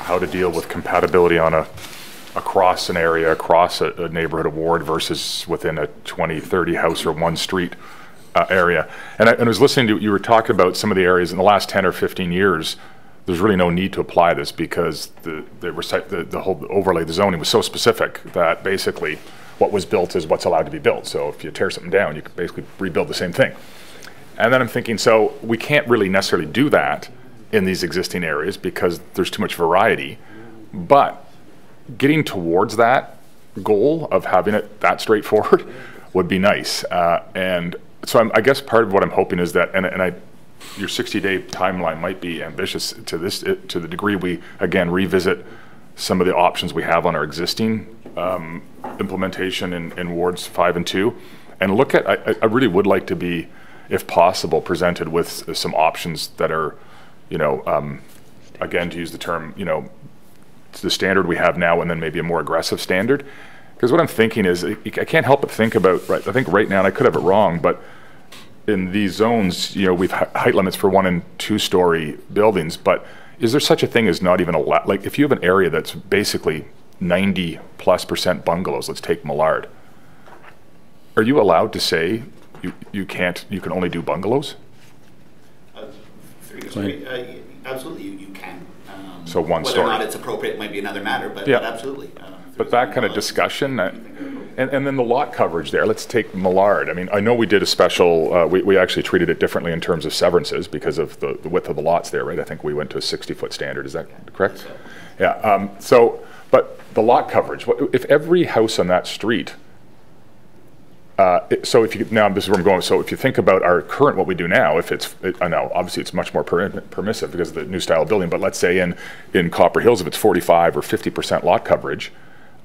Speaker 7: how to deal with compatibility on across an area, across a neighborhood, a ward versus within a 20, 30 house or one street area. And I was listening to, you were talking about some of the areas in the last 10 or 15 years, there's really no need to apply this because the whole overlay, the zoning was so specific that basically what was built is what's allowed to be built. So if you tear something down, you can basically rebuild the same thing. And then I'm thinking, so we can't really necessarily do that in these existing areas because there's too much variety. But getting towards that goal of having it that straightforward would be nice. And so I guess part of what I'm hoping is that, your 60-day timeline might be ambitious to the degree we, again, revisit some of the options we have on our existing implementation in wards 5 and 2, and look at, I really would like to be, if possible, presented with some options that are, again, to use the term, the standard we have now and then maybe a more aggressive standard. Because what I'm thinking is, I can't help but think about, I think right now, and I could have it wrong, but in these zones, we've height limits for 1 and 2 story buildings, but is there such a thing as not even allowed? Like if you have an area that's basically 90+% bungalows, let's take Millard, are you allowed to say you can only do bungalows?
Speaker 3: Absolutely, you can.
Speaker 7: So one story.
Speaker 3: Whether or not it's appropriate might be another matter, but absolutely.
Speaker 7: But that kind of discussion, and then the lot coverage there, let's take Millard. I mean, I know we did a special, we actually treated it differently in terms of severances because of the width of the lots there, right? I think we went to a 60-foot standard, is that correct? So. Yeah, but the lot coverage, if every house on that street, so if you, now this is where I'm going, so if you think about our current, what we do now, I know, obviously it's much more permissive because of the new style of building, but let's say in Copper Hills, if it's 45 or 50% lot coverage,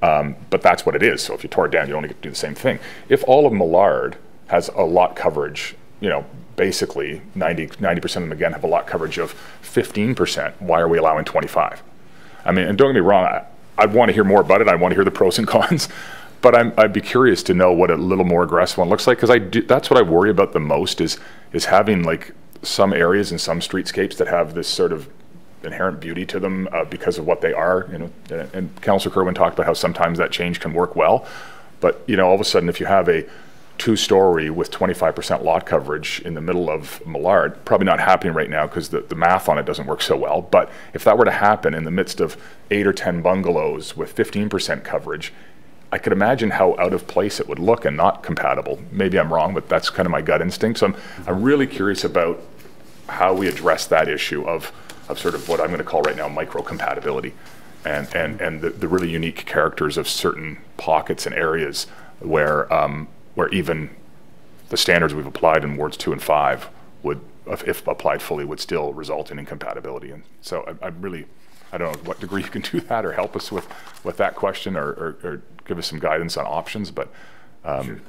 Speaker 7: but that's what it is. So if you tore it down, you only get to do the same thing. If all of Millard has a lot coverage, basically 90% of them again have a lot coverage of 15%, why are we allowing 25? I mean, and don't get me wrong, I'd want to hear more about it. I want to hear the pros and cons, but I'd be curious to know what a little more aggressive one looks like, because that's what I worry about the most is having like some areas and some streetscapes that have this sort of inherent beauty to them because of what they are, and Councillor Kerwin talked about how sometimes that change can work well, but all of a sudden if you have a 2-story with 25% lot coverage in the middle of Millard, probably not happening right now because the math on it doesn't work so well, but if that were to happen in the midst of 8 or 10 bungalows with 15% coverage, I could imagine how out of place it would look and not compatible. Maybe I'm wrong, but that's kind of my gut instinct. So I'm really curious about how we address that issue of sort of what I'm going to call right now micro-compatibility and the really unique characters of certain pockets and areas where even the standards we've applied in wards 2 and 5 would, if applied fully, would still result in incompatibility. And so I don't know what degree you can do that or help us with that question or give us some guidance on options, but
Speaker 3: sure.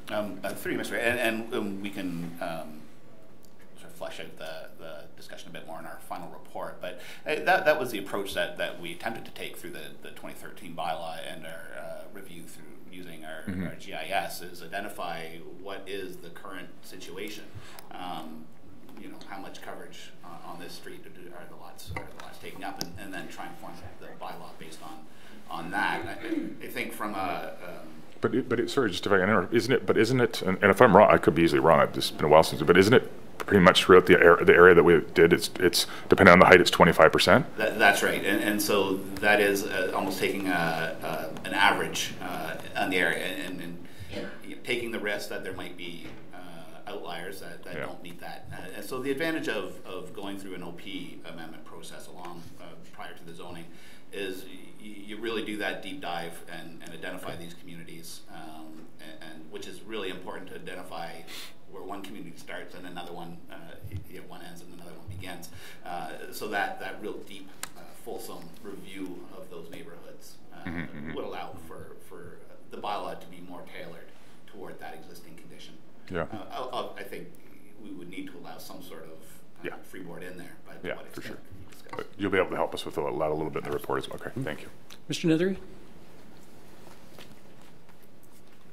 Speaker 3: Through you, Mr. And we can sort of flesh out the discussion a bit more in our final report, but that was the approach that we attempted to take through the 2013 bylaw and our review through using our GIS, is identify what is the current situation. How much coverage on this street are the lots taking up, and then try and form the bylaw based on that. I think from a
Speaker 7: but sorry, just if I can interrupt, isn't it? And if I'm wrong, I could be easily wrong. It's been a while since. But isn't it pretty much throughout the area that we did? It's depending on the height, it's 25%.
Speaker 3: That's right, and so that is almost taking an average on the area and taking the risk that there might be outliers that don't meet that. And so the advantage of going through an OP amendment process along prior to the zoning is you really do that deep dive and identify these communities, and which is really important to identify where one community starts and another one, one ends and another one begins. So that real deep, fulsome review of those neighborhoods would allow for the bylaw to be more tailored toward that existing condition.
Speaker 7: Yeah.
Speaker 3: I think we would need to allow some sort of freeboard in there, but
Speaker 7: yeah, for sure. But you'll be able to help us with that a little bit in the report as well. Okay, thank you.
Speaker 1: Mr. Nethery?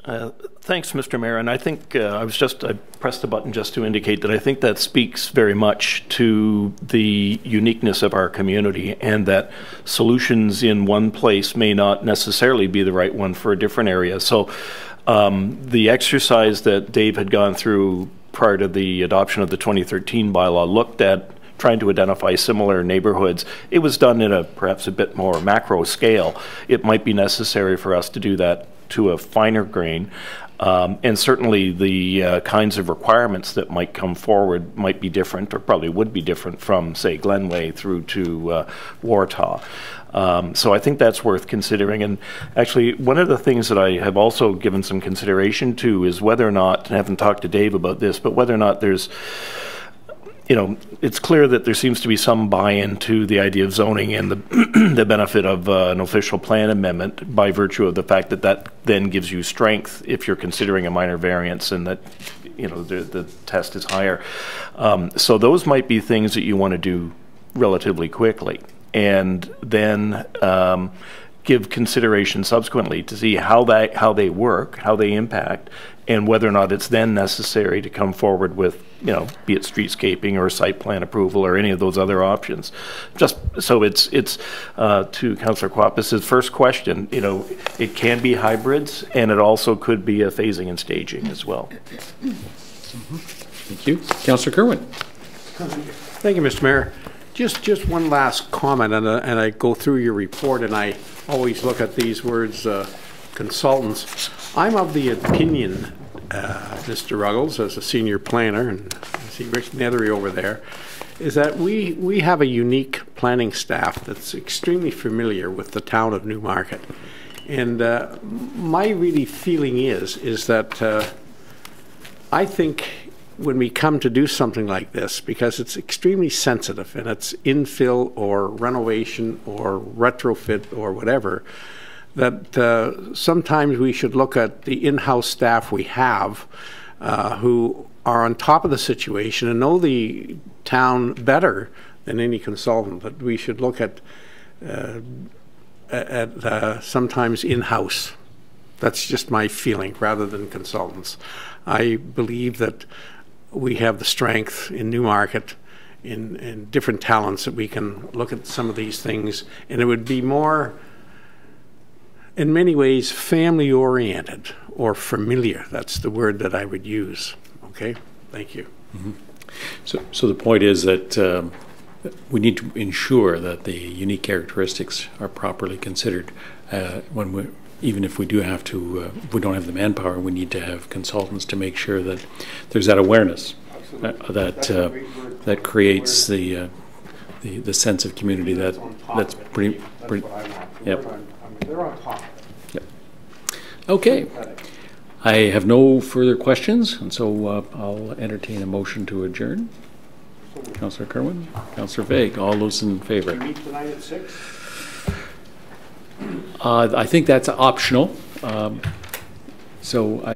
Speaker 4: Thanks, Mr. Mayor. And I think I pressed the button just to indicate that I think that speaks very much to the uniqueness of our community, and that solutions in one place may not necessarily be the right one for a different area. So the exercise that Dave had gone through prior to the adoption of the 2013 bylaw looked at trying to identify similar neighborhoods. It was done in a perhaps a bit more macro scale. It might be necessary for us to do that to a finer grain. And certainly the kinds of requirements that might come forward might be different, or probably would be different from, say, Glenway through to Wartaw. So I think that's worth considering. And actually, one of the things that I have also given some consideration to is whether or not, and I haven't talked to Dave about this, but whether or not there's, it's clear that there seems to be some buy-in to the idea of zoning and the benefit of an official plan amendment by virtue of the fact that that then gives you strength if you're considering a minor variance and that the test is higher. So those might be things that you want to do relatively quickly, and then give consideration subsequently to see how they work, how they impact, and whether or not it's then necessary to come forward with, be it streetscaping or site plan approval or any of those other options. Just so it's to Councillor Quapis' first question, it can be hybrids, and it also could be a phasing and staging as well.
Speaker 1: Thank you. Councillor Kerwin.
Speaker 11: Thank you, Mr. Mayor. Just one last comment, and I go through your report, and I always look at these words, consultants. I'm of the opinion, Mr. Ruggles, as a senior planner, and I see Rick Nethery over there, is that we have a unique planning staff that's extremely familiar with the town of Newmarket. And my really feeling is that I think when we come to do something like this, because it's extremely sensitive and it's infill or renovation or retrofit or whatever, that sometimes we should look at the in-house staff we have who are on top of the situation and know the town better than any consultant. That we should look at sometimes in-house. That's just my feeling, rather than consultants. I believe that we have the strength in Newmarket, in different talents, that we can look at some of these things, and it would be more, in many ways, family-oriented or familiar. That's the word that I would use. Okay? Thank you.
Speaker 1: Mm-hmm. So the point is that we need to ensure that the unique characteristics are properly considered when even if we do have to, we don't have the manpower, we need to have consultants to make sure that there's that awareness that creates the sense of community that's pretty yep.
Speaker 11: They're on top.
Speaker 1: Yep. Okay. I have no further questions, and so I'll entertain a motion to adjourn. Councillor Kerwin, Councillor Vague, all those in favor.
Speaker 11: Meet tonight at 6.
Speaker 1: I think that's optional. So I